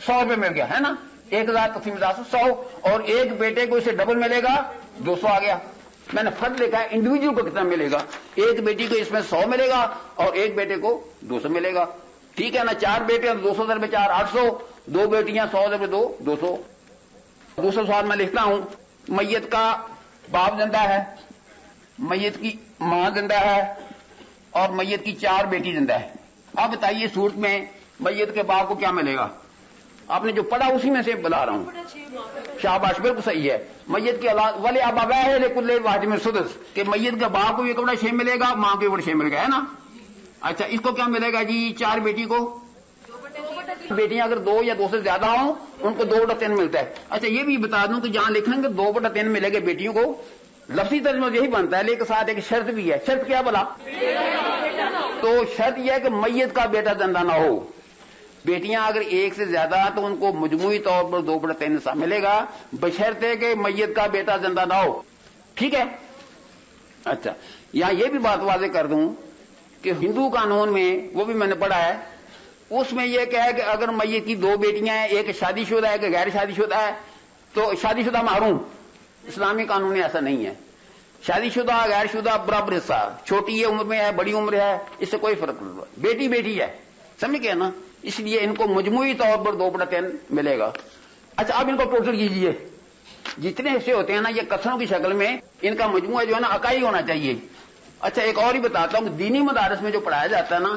100 روپے مل گیا ہے نا، 1000 تقسیم 10 100، اور ایک بیٹے کو اسے ڈبل ملے گا 200 آ گیا. میں نے فرد لکھا ہے انڈیویجل کو کتنا ملے گا؟ ایک بیٹی کو اس میں 100 ملے گا اور ایک بیٹے کو 200 ملے گا. ٹھیک ہے نا؟ 4 بیٹے 200 ضرب 4 800، 2 بیٹیاں 100 ضرب 2 200. دوسرا سوال میں لکھتا ہوں. میت کا باپ زندہ ہے، میت کی ماں زندہ ہے اور میت کی 4 بیٹی زندہ ہے. اب بتائیے صورت میں میت کے باپ کو کیا ملے گا؟ آپ نے جو پڑھا اسی میں سے بلا رہا ہوں. شاباش، بالکل صحیح ہے. میت کی اولاد والے ابویہ لکل واحد من السدس، کہ میت کے باپ کو بھی 1/6 ملے گا، ماں کو 1/6 ملے گا، ہے نا. اچھا اس کو کیا ملے گا جی؟ 4 بیٹی کو، بیٹیاں اگر 2 یا 2 سے زیادہ ہوں ان کو 2/3 ملتا ہے. اچھا یہ بھی بتا دوں کہ جہاں لکھیں گے 2/3 ملے گا بیٹیوں کو، لفظی ترجمہ یہی بنتا ہے لیکن ساتھ ایک شرط بھی ہے. شرط کیا بلا؟ تو شرط یہ ہے کہ میت کا بیٹا زندہ نہ ہو. بیٹیاں اگر ایک سے زیادہ تو ان کو مجموعی طور پر 2/3 حصہ ملے گا بشرطے کہ میت کا بیٹا زندہ نہ ہو. ٹھیک ہے. اچھا یہاں یہ بھی بات واضح کر دوں کہ ہندو قانون میں وہ بھی میں نے پڑھا ہے, اس میں یہ کہ ہے کہ اگر میت کی 2 بیٹیاں ہیں, ایک شادی شدہ ہے, ایک غیر شادی شدہ ہے, تو شادی شدہ محروم. اسلامی قانون میں ایسا نہیں ہے. شادی شدہ غیر شدہ برابر حصہ, چھوٹی ہے عمر میں ہے بڑی عمر ہے, اس سے کوئی فرق نہیں. بیٹی بیٹی ہے, سمجھ گئے نا, اس لیے ان کو مجموعی طور پر 2/3 ملے گا. اچھا اب ان کو ٹوٹل کیجئے, جتنے حصے ہوتے ہیں نا یہ کثروں کی شکل میں, ان کا مجموعہ جو ہے نا اکائی ہونا چاہیے. اچھا ایک اور ہی بتاتا ہوں, دینی مدارس میں جو پڑھایا جاتا ہے نا,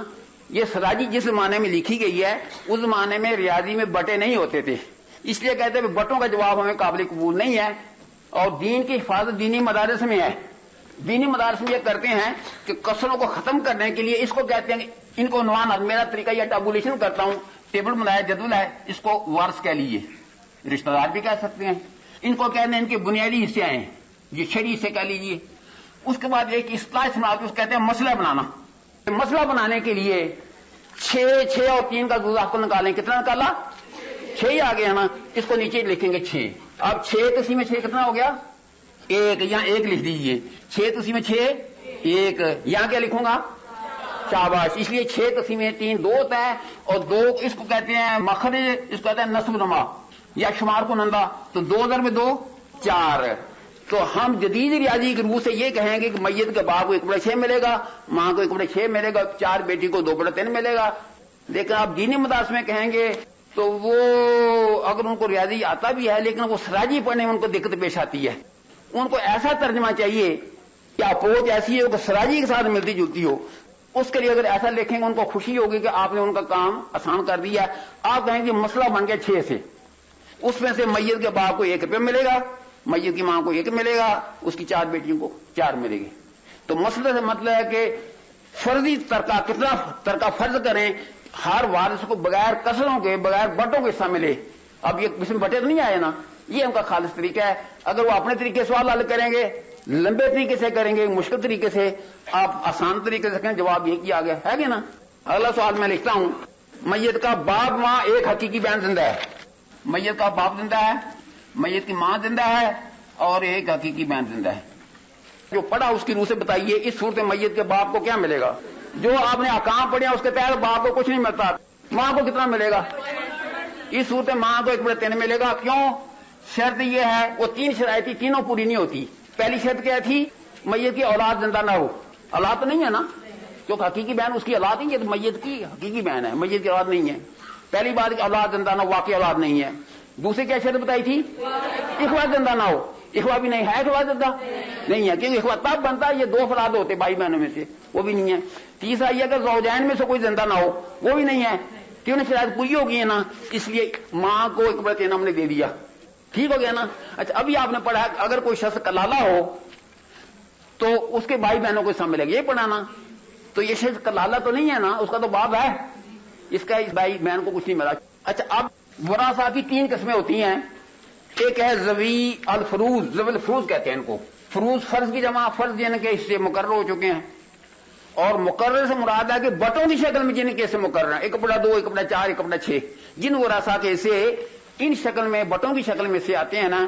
یہ سراجی جس زمانے میں لکھی گئی ہے اس زمانے میں ریاضی میں بٹے نہیں ہوتے تھے, اس لیے کہتے ہیں بٹوں کا جواب ہمیں قابل قبول نہیں ہے, اور دین کی حفاظت دینی مدارس میں ہے. دینی مدارس میں یہ کرتے ہیں کہ کثروں کو ختم کرنے کے لیے اس کو کہتے ہیں, ان کو عنوان, میرا طریقہ یہ ٹیبولیشن کرتا ہوں, ٹیبل بنایا جدول ہے, اس کو وارث کہہ لیجیے, رشتہ دار بھی کہہ سکتے ہیں. ان کو کہتے ہیں ان کے بنیادی حصے ہیں, یہ شرعی حصے کہہ لیجیے. اس کے بعد ایک اصطلاح سناتے اس کہتے ہیں مسئلہ بنانا. مسئلہ بنانے کے لیے 6 اور 3 کا جزء آپ کو نکالیں, کتنا نکالا, 6 ہی آ گیا نا, اس کو نیچے لکھیں گے 6. اب 6 قسم میں 6 کتنا ہو گیا, 1, یہاں 1 لکھ دیجیے. 6 قسم میں 6 1, یہاں کیا لکھوں گا, شاباش. اس لیے 6 قسم میں 3 2 ہوتا ہے, اور 2 اس کو کہتے ہیں مخرج, اس کو کہتے ہیں نصب نما یا شمار کنندہ. تو 2 ضرب 2 4. تو ہم جدید ریاضی کے روح سے یہ کہیں گے کہ میت کے باپ کو 1/6 ملے گا, ماں کو 1/6 ملے گا, 4 بیٹی کو 2/3 ملے گا. لیکن آپ دینی مدارس میں کہیں گے تو وہ اگر ان کو ریاضی آتا بھی ہے لیکن وہ سراجی پڑھنے میں ان کو دقت پیش آتی ہے. ان کو ایسا ترجمہ چاہیے کہ اپروچ ایسی ہو کہ سراجی کے ساتھ ملتی جلتی ہو. اس کے لیے اگر ایسا لکھیں گے ان کو خوشی ہوگی کہ آپ نے ان کا کام آسان کر دیا. آپ کہیں گے مسئلہ بن گیا 6 سے, اس میں سے میت کے باپ کو 1 روپیہ ملے گا, میت کی ماں کو 1 ملے گا, اس کی 4 بیٹیوں کو 4 ملے گی. تو مسئلے سے مطلب ہے کہ فرضی ترکہ, کتنا ترکہ فرض کریں, ہر وارث کو بغیر کسروں کے بغیر بٹوں کے حصہ ملے. اب یہ اس میں بٹے تو نہیں آئے نا, یہ ان کا خالص طریقہ ہے. اگر وہ اپنے طریقے سے سوال حل کریں گے, لمبے طریقے سے کریں گے, مشکل طریقے سے, آپ آسان طریقے سے کریں, جواب یہ کیا گیا ہے کہ نا. اگلا سوال میں لکھتا ہوں, میت کا باپ ماں ایک حقیقی بہن زندہ ہے. میت کا باپ زندہ ہے, میت کی ماں زندہ ہے, اور ایک حقیقی بہن زندہ ہے. جو پڑھا اس کی روح سے بتائیے اس صورت میت کے باپ کو کیا ملے گا. جو آپ نے احکام پڑھے اس کے تحت باپ کو کچھ نہیں ملتا, ماں کو کتنا ملے گا. اس صورت ماں کو 1/3 ملے گا. کیوں, شرط یہ ہے, وہ 3 شرائط تھی, تینوں پوری نہیں ہوتی. پہلی شرط کیا تھی, میت کی اولاد زندہ نہ ہو. اولاد تو نہیں ہے نا, کیونکہ حقیقی بہن اس کی اولاد نہیں ہے, تو میت کی حقیقی بہن ہے, میت کی اولاد نہیں ہے. پہلی بات کہ اولاد زندہ نہ ہو, واقعی اولاد نہیں ہے. دوسری کیا شرط بتائی تھی, اخوہ زندہ نہ ہو. اخوہ بھی نہیں ہے, اخوہ زندہ نہیں ہے, کیونکہ اخوہ تب بنتا ہے یہ 2 افراد ہوتے بھائی بہنوں میں سے, وہ بھی نہیں ہے. تیسرا یہ کہ زوجین میں سے کوئی زندہ نہ ہو, وہ بھی نہیں ہے, کیوں شاید پوری ہو گئی ہے نا, اس لیے ماں کو 1/3 ہم نے دے دیا. ٹھیک ہو گیا نا. اچھا ابھی آپ نے پڑھا اگر کوئی شخص کلالہ ہو تو اس کے بھائی بہنوں کو حصہ ملے گا, یہ پڑھانا. تو یہ شخص کلالہ تو نہیں ہے نا, اس کا تو باپ ہے, اس کا اس بھائی بہن کو کچھ نہیں ملا. اچھا اب وراثہ کی 3 قسمیں ہوتی ہیں. ایک ہے ذوی الفروض, ذوی الفروض کہتے ہیں ان کو. فروض فرض کی جمع, فرض جن کے حصے مقرر ہو چکے ہیں, اور مقرر سے مراد ہے کہ بٹوں کی شکل میں جن کے حصے مقرر ہیں, 1/2 1/4 1/6. جن وراثہ کے حصے ان شکل میں بٹوں کی شکل میں سے آتے ہیں نا,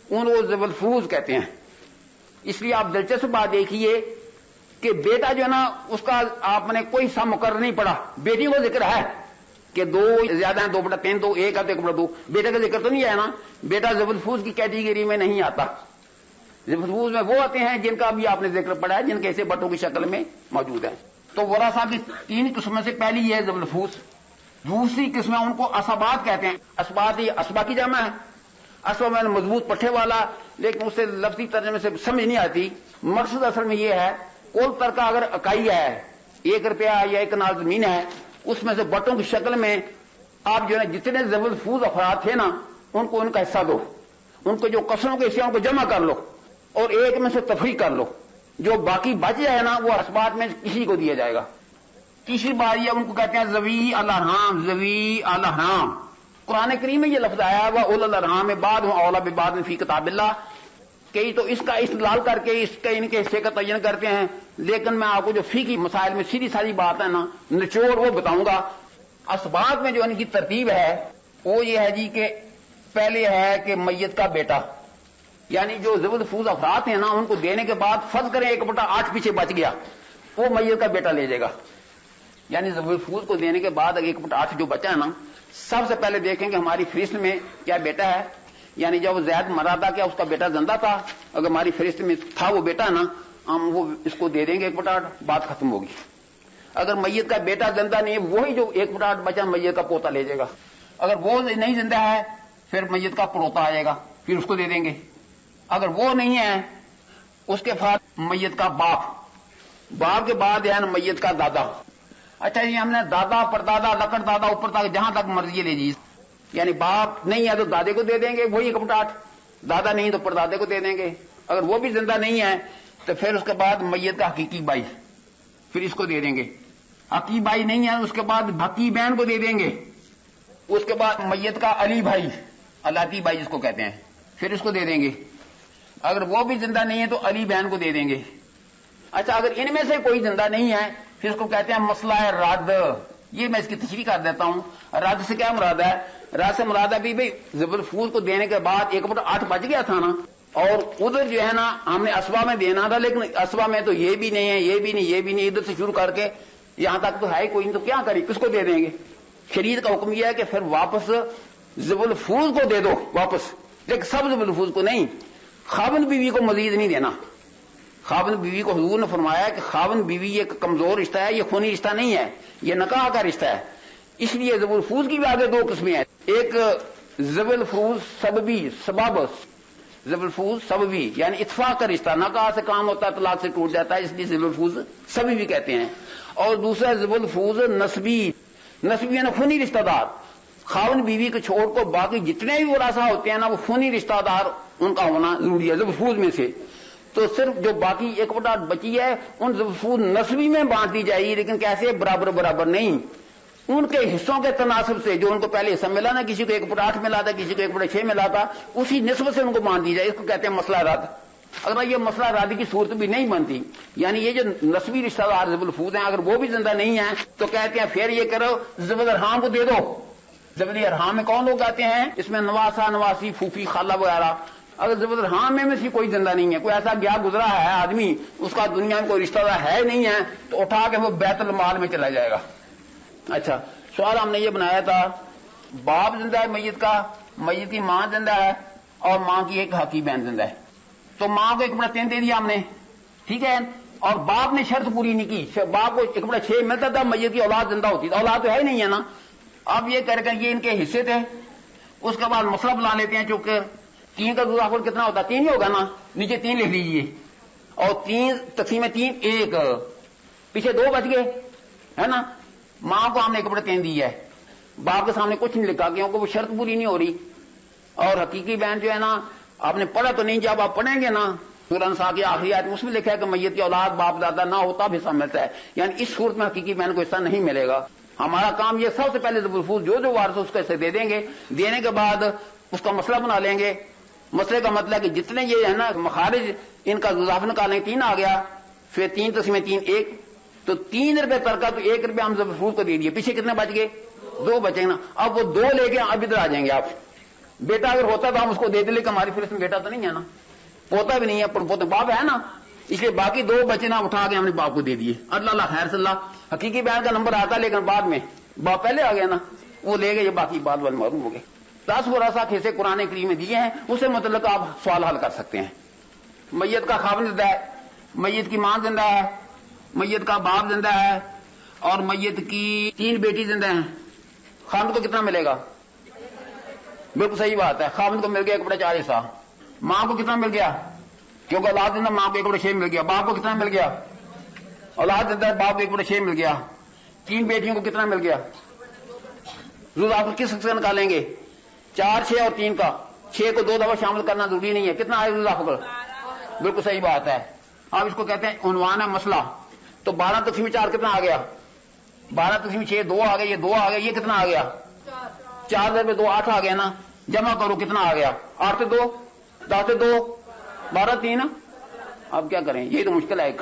ان کو ذوی الفروض کہتے ہیں. اس لیے آپ دلچسپ بات دیکھیے کہ بیٹا جو ہے نا اس کا آپ نے کوئی حصہ مقرر نہیں پڑا. بیٹی کو ذکر ہے کہ 2 زیادہ ہیں, 2/3 2 1 ہے تو 1/2. بیٹے کا ذکر تو نہیں ہے نا, بیٹا ذوی الفروض کی کیٹیگری میں نہیں آتا. ذوی الفروض میں وہ آتے ہیں جن کا بھی آپ نے ذکر پڑا ہے, جن کے ایسے بٹوں کی شکل میں موجود ہیں. تو وراثہ کی 3 قسموں سے پہلی یہ ہے ذوی الفروض. دوسری قسم ان کو اسبات کہتے ہیں. اسبات یہ اسبا کی جمع ہے. اسبا میں مضبوط پٹھے والا, لیکن اس سے لفظی ترجمے سے سمجھ نہیں آتی. مقصد اصل میں یہ ہے, کل ترکہ اگر اکائی ہے, 1 روپیہ یا 1 کنال زمین ہے, اس میں سے بٹوں کی شکل میں آپ جو ہے جتنے ذوی الفروض افراد تھے نا ان کو ان کا حصہ دو. ان کو جو قسموں کے حصے ان کو جمع کر لو اور 1 میں سے تفریق کر لو. جو باقی بچ جائے نا وہ اسبات میں کسی کو دیا جائے گا. تیسری بات یہ ان کو کہتے ہیں ذوی الارحام. ذوی الارحام قرآن کریم میں یہ لفظ آیا ہوا, اول الارحام بعض اولی ببعض فی کتاب اللہ. کئی تو اس کا استدلال کر کے اس کے ان کے حصے کا تعین کرتے ہیں, لیکن میں آپ کو جو فقہی مسائل میں سیدھی ساری بات ہے نا نچوڑ وہ بتاؤں گا. اسباب میں جو ان کی ترتیب ہے وہ یہ ہے جی کہ پہلے ہے کہ میت کا بیٹا، یعنی جو ذوی الفروض افراد ہیں نا ان کو دینے کے بعد فرض کریں 1/8 پیچھے بچ گیا، وہ میت کا بیٹا لے جائے گا. یعنی ذوی الفروض کو دینے کے بعد 1/8 جو بچا ہے نا، سب سے پہلے دیکھیں کہ ہماری فہرست میں کیا بیٹا ہے. یعنی جب زید مرا تھا کیا اس کا بیٹا زندہ تھا؟ اگر ہماری فہرست میں تھا وہ بیٹا نا، ہم وہ اس کو دے دیں گے 1/8، بات ختم ہوگی. اگر میت کا بیٹا زندہ نہیں ہے وہی جو 1/8 بچا میت کا پوتا لے جائے گا. اگر وہ نہیں زندہ ہے پھر میت کا پڑوتا آئے گا، پھر اس کو دے دیں گے. اگر وہ نہیں ہے اس کے بعد میت کا باپ کے بعد ہے نا میت کا دادا. اچھا جی ہم نے دادا پردادا لکڑ دادا اوپر تک جہاں تک مرضی لے جی. یعنی باپ نہیں ہے تو دادے کو دے دیں گے وہی 1/8، دادا نہیں تو پردادے کو دے دیں گے. اگر وہ بھی زندہ نہیں ہے تو پھر اس کے بعد میت کا حقیقی بھائی، پھر اس کو دے دیں گے. حقیقی بھائی نہیں ہے اس کے بعد حقیقی بہن کو دے دیں گے. اس کے بعد میت کا علی بھائی، علاتی بھائی جس کو کہتے ہیں، پھر اس کو دے دیں گے. اگر وہ بھی زندہ نہیں ہے تو علی بہن کو دے دیں گے. اچھا اگر ان میں سے کوئی زندہ نہیں ہے پھر اس کو کہتے ہیں مسئلہ رد. یہ میں اس کی تشریح کر دیتا ہوں. رد سے کیا مراد ہے؟ رد سے مراد ہے بھائی ذوی الفروض کو دینے کے بعد 1/8 بچ گیا تھا نا، اور ادھر جو ہے نا ہم نے اسبا میں دینا تھا، لیکن اسبا میں تو یہ بھی نہیں ہے، یہ بھی نہیں، یہ بھی نہیں، ادھر سے شروع کر کے یہاں تک تو ہے کوئی نہیں، تو کیا کری، کس کو دے دیں گے؟ شریعت کا حکم یہ ہے کہ پھر واپس ذوی الفروض کو دے دو واپس، لیکن سب ذوی الفروض کو نہیں. خاوند بیوی کو مزید نہیں دینا. خاوند بیوی کو حضور نے فرمایا کہ خاوند بیوی ایک کمزور رشتہ ہے، یہ خونی رشتہ نہیں ہے، یہ نکاح کا رشتہ ہے. اس لیے ذوی الفروض کی بھی آگے 2 قسمیں ہیں. ایک ذوی الفروض سببی، سبب ذوی الفروض سببی یعنی اتفاق کا رشتہ، نکاح سے کام ہوتا ہے طلاق سے ٹوٹ جاتا ہے، اس لیے ذوی الفروض سببی بھی کہتے ہیں. اور دوسرا ذوی الفروض نسبی یعنی خونی رشتہ دار. خاوند بیوی کے چھوڑ کو باقی جتنے بھی ورثہ ہوتے ہیں نا وہ خونی رشتہ دار ان کا ہونا ضروری ہے ذوی الفروض میں سے. تو صرف جو باقی 1/8 بچی ہے ان ذوی الفروض نسبی میں بانٹ دی جائے گی، لیکن کیسے؟ برابر نہیں. ان کے حصوں کے تناسب سے جو ان کو پہلے حصہ ملا نا، کسی کو 1/8 ملا تھا، کسی کو 1/6 ملا تھا، اسی نسبت سے ان کو بانٹ دی جائے. اس کو کہتے ہیں مسئلہ رد. اگر یہ مسئلہ رد کی صورت بھی نہیں بنتی، یعنی یہ جو نسبی رشتہ دار ذوی الفروض ہیں اگر وہ بھی زندہ نہیں ہیں تو کہتے ہیں پھر یہ کرو ذوی الارحام کو دے دو. ذوی الارحام میں کون لوگ آتے ہیں؟ اس میں نواسا، نواسی، پھوپھی، خالہ وغیرہ. اگر ذوی الارحام میں سے کوئی زندہ نہیں ہے، کوئی ایسا گیا گزرا ہے آدمی، اس کا دنیا میں کوئی رشتہ دار ہے نہیں ہے، تو اٹھا کے وہ بیت المال میں چلا جائے گا. اچھا سوال ہم نے یہ بنایا تھا، باپ زندہ ہے میت کا، میت کی ماں زندہ ہے اور ماں کی ایک حقیقی بہن زندہ ہے. تو ماں کو 1/3 دے دیا ہم نے، ٹھیک ہے، اور باپ نے شرط پوری نہیں کی. باپ کو 1/6 ملتا تھا، میت کی اولاد زندہ ہوتی، تو اولاد تو ہے نہیں ہے نا. اب یہ کر کے یہ ان کے حصے تھے. اس کے بعد مسئلہ بنا لیتے ہیں، چونکہ 3 کا گزافل کتنا ہوتا ہے؟ 3 ہی ہوگا نا، نیچے 3 لکھ لیجیے. اور 3 تقسیم 3 1، پیچھے 2 بچ گئے ہے نا. ماں کو ہم نے 1/3 دی ہے، باپ کے سامنے کچھ نہیں لکھا کیونکہ وہ شرط پوری نہیں ہو رہی. اور حقیقی بہن جو ہے نا، آپ نے پڑھا تو نہیں، جب آپ پڑھیں گے نا سورہ نساء کی آخری آیت میں اس میں لکھا ہے کہ میت کی اولاد باپ دادا نہ ہوتا بھی حصہ ملتا ہے. یعنی اس صورت میں حقیقی بہن کو حصہ نہیں ملے گا. ہمارا کام یہ سب سے پہلے ذوی الفروض جو وارث اس کو حصے دے دیں گے. دینے کے بعد اس کا مسئلہ بنا لیں گے. مسئلے کا مطلب ہے کہ جتنے یہ ہے نا مخارج ان کا گزاف نکالیں، 3 آ گیا، پھر 3 تقسیم 3 1، تو 3 روپے ترکا تو 1 روپے ہم ذوی الفروض کو دے دیے. پیچھے کتنے بچ گئے؟ 2 بچیں گے نا. اب وہ 2 لے کے اب ادھر آ جائیں گے آپ. بیٹا اگر ہوتا تو ہم اس کو دے دیں، لیکن ہماری فہرست میں بیٹا تو نہیں ہے نا، پوتا بھی نہیں ہے، پوتا باپ ہے نا، اس لیے باقی 2 بچے نا اٹھا کے ہم نے باپ کو دے دیے. اللہ خیر صلی اللہ. حقیقی بہن کا نمبر آتا لیکن بعد میں، باپ پہلے آ گیا نا، وہ لے گئے، یہ باقی بعد والے معلوم ہو گئے. 10 ورثہ حصے قرآن کریم میں دیے ہیں، اسے متعلق آپ سوال حل کر سکتے ہیں. میت کا خاوند زندہ ہے، میت کی ماں زندہ ہے، میت کا باپ زندہ ہے، اور میت کی 3 بیٹی زندہ ہیں. خاوند کو کتنا ملے گا؟ بالکل صحیح بات ہے، خاوند کو مل گیا 1/4 حصہ. ماں کو کتنا مل گیا؟ کیونکہ اولاد زندہ، ماں کو 1/6 مل گیا. باپ کو کتنا مل گیا؟ اولاد زندہ ہے، باپ کو 1/6 مل گیا. 3 بیٹیوں کو کتنا مل گیا؟ روز آپ کس حصے نکالیں گے؟ 4 6 اور 3 کا. 6 کو 2 دفعہ شامل کرنا ضروری نہیں ہے. کتنا ہے روز آپ؟ بالکل صحیح بات ہے. آپ اس کو کہتے ہیں عنوان ہے مسئلہ. تو 12 تقسیم 4 کتنا آ گیا؟ 12 تقسیم 6 2 آ گئے، یہ 2 آ گئے، یہ کتنا آ گیا؟ 4 میں 2 8 آ گیا نا. جمع کرو کتنا آ گیا؟ 8 سے 2 10 سے 2 12 3. اب کیا کریں، یہ تو مشکل ہے ایک.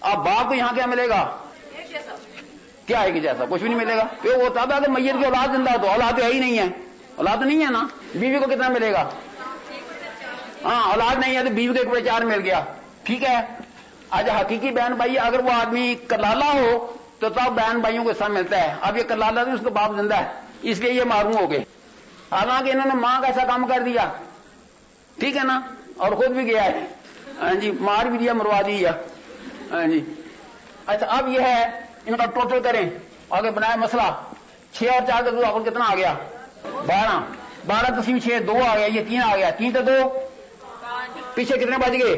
اب باپ کو یہاں کیا ملے گا؟ کیا ہے کہ جیسا کچھ بھی نہیں ملے گا. وہ ہوتا تھا کہ میت کی اولاد زندہ ہے تو اولاد تو ہے ہی نہیں ہے, اولاد تو نہیں ہے نا. بیوی کو کتنا ملے گا؟ ہاں اولاد نہیں ہے تو بیوی کو 1/4 مل گیا. ٹھیک ہے. آج حقیقی بہن بھائی اگر وہ آدمی کلالا ہو تو تب بہن بھائیوں کو حصہ ملتا ہے. اب یہ کلالا نہیں, اس کا باپ زندہ ہے, اس لیے یہ معروم ہو گئے. حالانکہ انہوں نے ماں کا ایسا کام کر دیا, ٹھیک ہے نا, اور خود بھی گیا ہے. ہاں جی, مار بھی دیا, مروا دیا. ہاں جی. اچھا اب یہ ہے ان کا ٹوٹل کریں, آگے بنایا مسئلہ. 6 اور 4 کا 2 آپ کتنا آ گیا؟ 12. 12 تقسیم 6 2 آ گیا, یہ 3 آ گیا. 3 تو 2, پیچھے کتنے بج گئے؟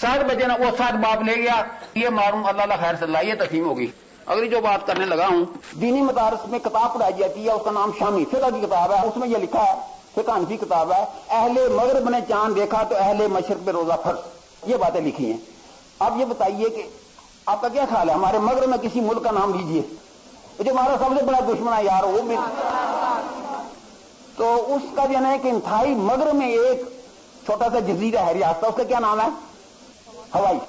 7 بجے نا. وہ 7 باپ لے گیا. یہ معلوم اللہ خیر صلی اللہ, یہ تقسیم ہوگی. اگلی جو بات کرنے لگا ہوں, دینی مدارس میں کتاب پڑھائی جاتی ہے, اس کا نام شامی فقہ کی کتاب ہے. اس میں یہ لکھا ہے, فقہ حنفی کتاب ہے, اہل مغرب نے چاند دیکھا تو اہل مشرق پہ روزہ فرض. یہ باتیں لکھی ہیں. اب یہ بتائیے کہ آپ کا کیا خیال ہے, ہمارے مغرب میں کسی ملک کا نام لیجئے جو ہمارا سب سے بڑا دشمن ہے یار, وہ بھی تو اس کا جو ہے کہ انتہائی مغرب میں ایک چھوٹا سا جزیرہ ہے, ریاست, اس کا کیا نام ہے؟ ہوائی.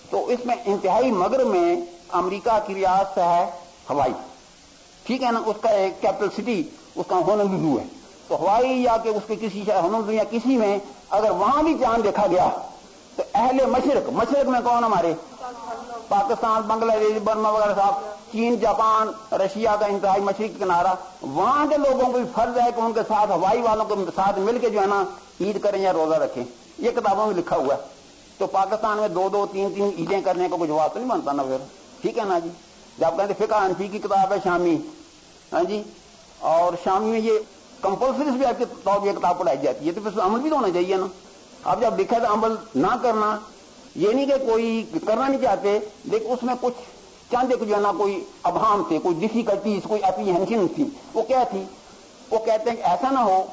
تو اس میں انتہائی مغرب میں امریکہ کی ریاست ہے ہوائی, ٹھیک ہے نا. اس کا ایک کیپٹل سٹی اس کا ہونولولو ہے. تو ہوائی یا کہ اس کے کسی شہر ہونولولو یا کسی میں اگر وہاں بھی چاند دیکھا گیا تو اہل مشرق, مشرق میں کون ہمارے؟ پاکستان, بنگلہ دیش, برما وغیرہ صاحب, چین, جاپان, رشیا کا انتہائی مشرقی کنارہ, وہاں کے لوگوں کو بھی فرض ہے کہ ان کے ساتھ ہوائی والوں کے ساتھ مل کے جو ہے نا عید کریں یا روزہ رکھیں. یہ کتابوں میں لکھا ہوا ہے. تو پاکستان میں 2 3 عیدیں کرنے کا کوئی جواب تو نہیں بنتا نا پھر, ٹھیک ہے نا جی. جب کہتے فقہ حنفی کی کتاب ہے شامی, ہاں جی, اور شامی میں یہ کمپلسری بھی آپ کے طور پر یہ کتاب پڑھائی جاتی ہے, تو پھر عمل بھی تو ہونا چاہیے نا. اب جب لکھا تو عمل نہ کرنا, یہ نہیں کہ کوئی کرنا نہیں چاہتے, لیکن اس میں کچھ چند ایک جو ہے نا کوئی ابہام تھے, کوئی ڈیفیکلٹیز, کوئی اپریہنشن تھی. وہ کیا تھی؟ وہ کہتے ہیں کہ ایسا نہ ہو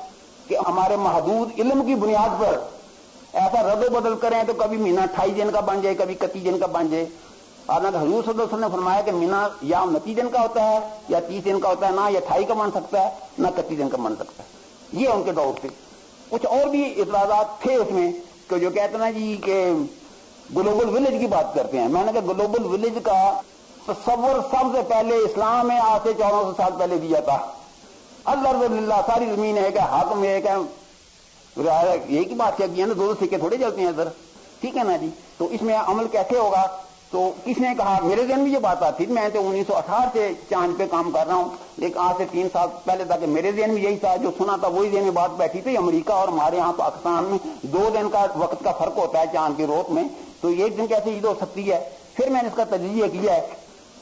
کہ ہمارے محدود علم کی بنیاد پر ایسا رد و بدل کریں تو کبھی مہینہ 28 دن کا بن جائے, کبھی 31 دن کا بن جائے. حالانکہ حضور صلی اللہ علیہ وسلم نے فرمایا کہ مہینہ یا 29 دن کا ہوتا ہے یا 30 دن کا ہوتا ہے, نہ یہ 28 کا بن سکتا ہے نہ 31 دن کا بن سکتا ہے. یہ ان کے دور سے کچھ اور بھی اعتراضات تھے اس میں, کہ جو کہتے ہیں جی کہ گلوبل ولیج کی بات کرتے ہیں. میں نے کہا گلوبل ولیج کا تصور سب سے پہلے اسلام میں آج سے 1400 سال پہلے دیا تھا. اللہ للہ, ساری زمین ہے کہ حاکم ہے کہ یہی کی بات کیا نا, 2 سکے تھوڑے چلتے ہیں ادھر, ٹھیک ہے نا جی. تو اس میں عمل کیسے ہوگا؟ تو کس نے کہا, میرے ذہن میں یہ بات آتی تھی, میں تو 1968 سے چاند پہ کام کر رہا ہوں, لیکن آج سے 3 سال پہلے تک میرے ذہن میں یہی تھا, جو سنا تھا وہی ذہن میں بات بیٹھی تھی. امریکہ اور ہمارے یہاں پاکستان میں 2 دن کا وقت کا فرق ہوتا ہے چاند کی روت میں, تو 1 دن کیسے عید ہو سکتی ہے؟ پھر میں نے اس کا تجزیہ کیا ہے.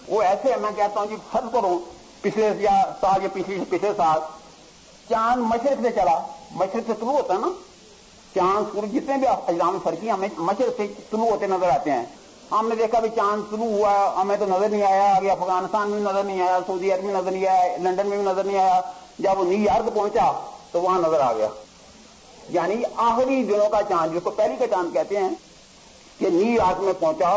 وہ ایسے میں کہتا ہوں جی, فرض کرو پچھلے سال یا پچھلے سال چاند مشرق سے چلا, مشرق سے طلوع ہوتا ہے نا چاند, سورج جتنے بھی اجرام فرقی ہمیں مشرق سے طلوع ہوتے نظر آتے ہیں. ہم نے دیکھا بھی چاند طلوع ہوا, ہمیں تو نظر نہیں آیا, آگے افغانستان میں بھی نظر نہیں آیا, سعودی عرب میں نظر نہیں آیا, لندن میں بھی نظر نہیں آیا. جب وہ نیو یارک پہنچا تو وہاں نظر آ گیا. یعنی آخری دنوں کا چاند, جس کو پہلی کا چاند کہتے ہیں, کہ نیو یارک میں پہنچا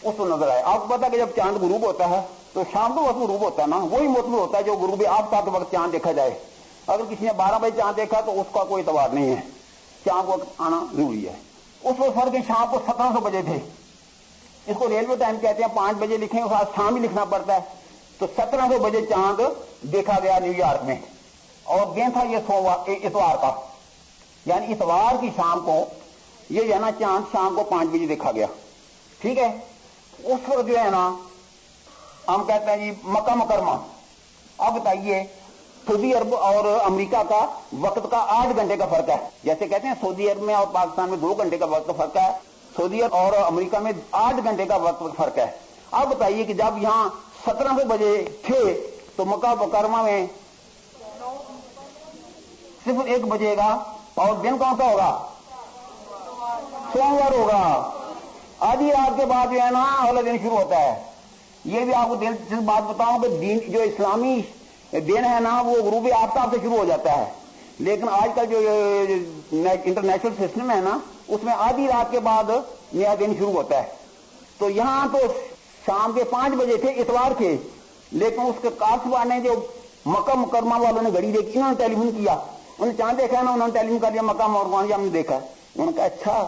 اس کو نظر آیا. آپ کو پتا کہ جب چاند غروب ہوتا ہے تو شام کو وقت غروب ہوتا ہے نا, وہی مطلوب ہوتا ہے جو غروب آفتاب کے وقت چاند دیکھا جائے. اگر کسی نے 12 بجے چاند دیکھا تو اس کا کوئی اعتبار نہیں ہے, چاند کو آنا ضروری ہے. اس وقت فرق شام کو 1700 بجے تھے. اس کو ریلوے ٹائم کہتے ہیں, 5 بجے لکھیں, اس آج شام ہی لکھنا پڑتا ہے. تو 1700 بجے چاند دیکھا گیا نیو یارک میں, اور دن تھا یہ اتوار کا, یعنی اتوار کی شام کو یہ جو ہے نا چاند شام کو 5 بجے دیکھا گیا, ٹھیک ہے. اس وقت جو ہے نا ہم کہتے ہیں جی مکہ مکرمہ. اب بتائیے سعودی عرب اور امریکہ کا وقت کا 8 گھنٹے کا فرق ہے. جیسے کہتے ہیں سعودی عرب میں اور پاکستان میں 2 گھنٹے کا وقت کا فرق ہے, سعودی عرب اور امریکہ میں 8 گھنٹے کا وقت کا فرق ہے. اب بتائیے کہ جب یہاں 1700 بجے تھے تو مکہ مکرمہ میں صرف 1 بجے گا, اور دن کون سا ہوگا؟ سوموار ہوگا. آدھی رات کے بعد جو ہے نا اگلا دن شروع ہوتا ہے. یہ بھی آپ کو دلچسپ بات بتاؤں کہ دین جو اسلامی دن ہے نا وہ غروب آفتاب سے شروع ہو جاتا ہے, لیکن آج کل جو انٹرنیشنل سسٹم ہے نا اس میں آدھی رات کے بعد نیا دن شروع ہوتا ہے. تو یہاں تو شام کے 5 بجے تھے اتوار کے, لیکن اس کے کاسبہ نے جو مکہ مکرمہ والوں نے گھڑی دیکھی, انہوں نے ٹیلی فون کیا, انہوں نے چاند دیکھا نا, انہوں نے ٹیلی فون کر دیا مکہ مکرمہ, ہم نے دیکھا. انہوں نے کہا اچھا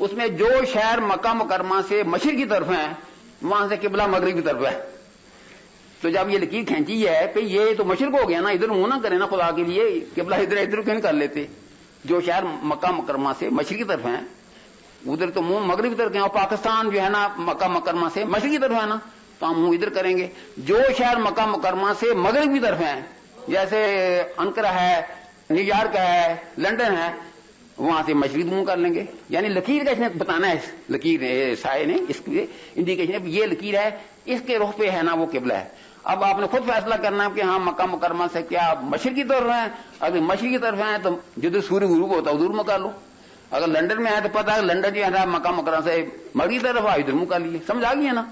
اس میں جو شہر مکہ مکرمہ سے مشرق کی طرف ہیں وہاں سے قبلہ مغرب کی طرف ہے. تو جب یہ لکیر کھینچی ہے کہ یہ تو مشرق ہو گیا نا, ادھر منہ نہ کرے نا خدا کے لیے, قبلہ ادھر کیوں نہیں کر لیتے؟ جو شہر مکہ مکرمہ سے مشرق کی طرف ہیں ادھر تو منہ مغرب کی طرف ہیں, اور پاکستان جو ہے نا مکہ مکرمہ سے مشرق کی طرف ہے نا, تو ہم منہ ادھر کریں گے. جو شہر مکہ مکرمہ سے مغرب کی طرف ہیں جیسے انقرہ ہے, نیو یارک ہے, لنڈن ہے, وہاں سے مشرق منہ کر لیں گے. یعنی لکیر کا اس نے بتانا ہے, لکیر سائے نے اس کی انڈیکیشن یہ لکیر ہے, اس کے رخ پہ ہے نا وہ قبلہ ہے. اب آپ نے خود فیصلہ کرنا ہے کہ ہاں مکہ مکرمہ سے کیا مشرق کی طرف ہیں, اگر مشرق کی طرف ہیں تو جدھر سورج غروب ہوتا ہے ادھر منہ کر لو. اگر لنڈن میں ہے تو پتا ہے لنڈن جو ہے مکہ مکرمہ سے مغربی طرف ادھر منہ کر لیے. سمجھ آ گئی ہے نا؟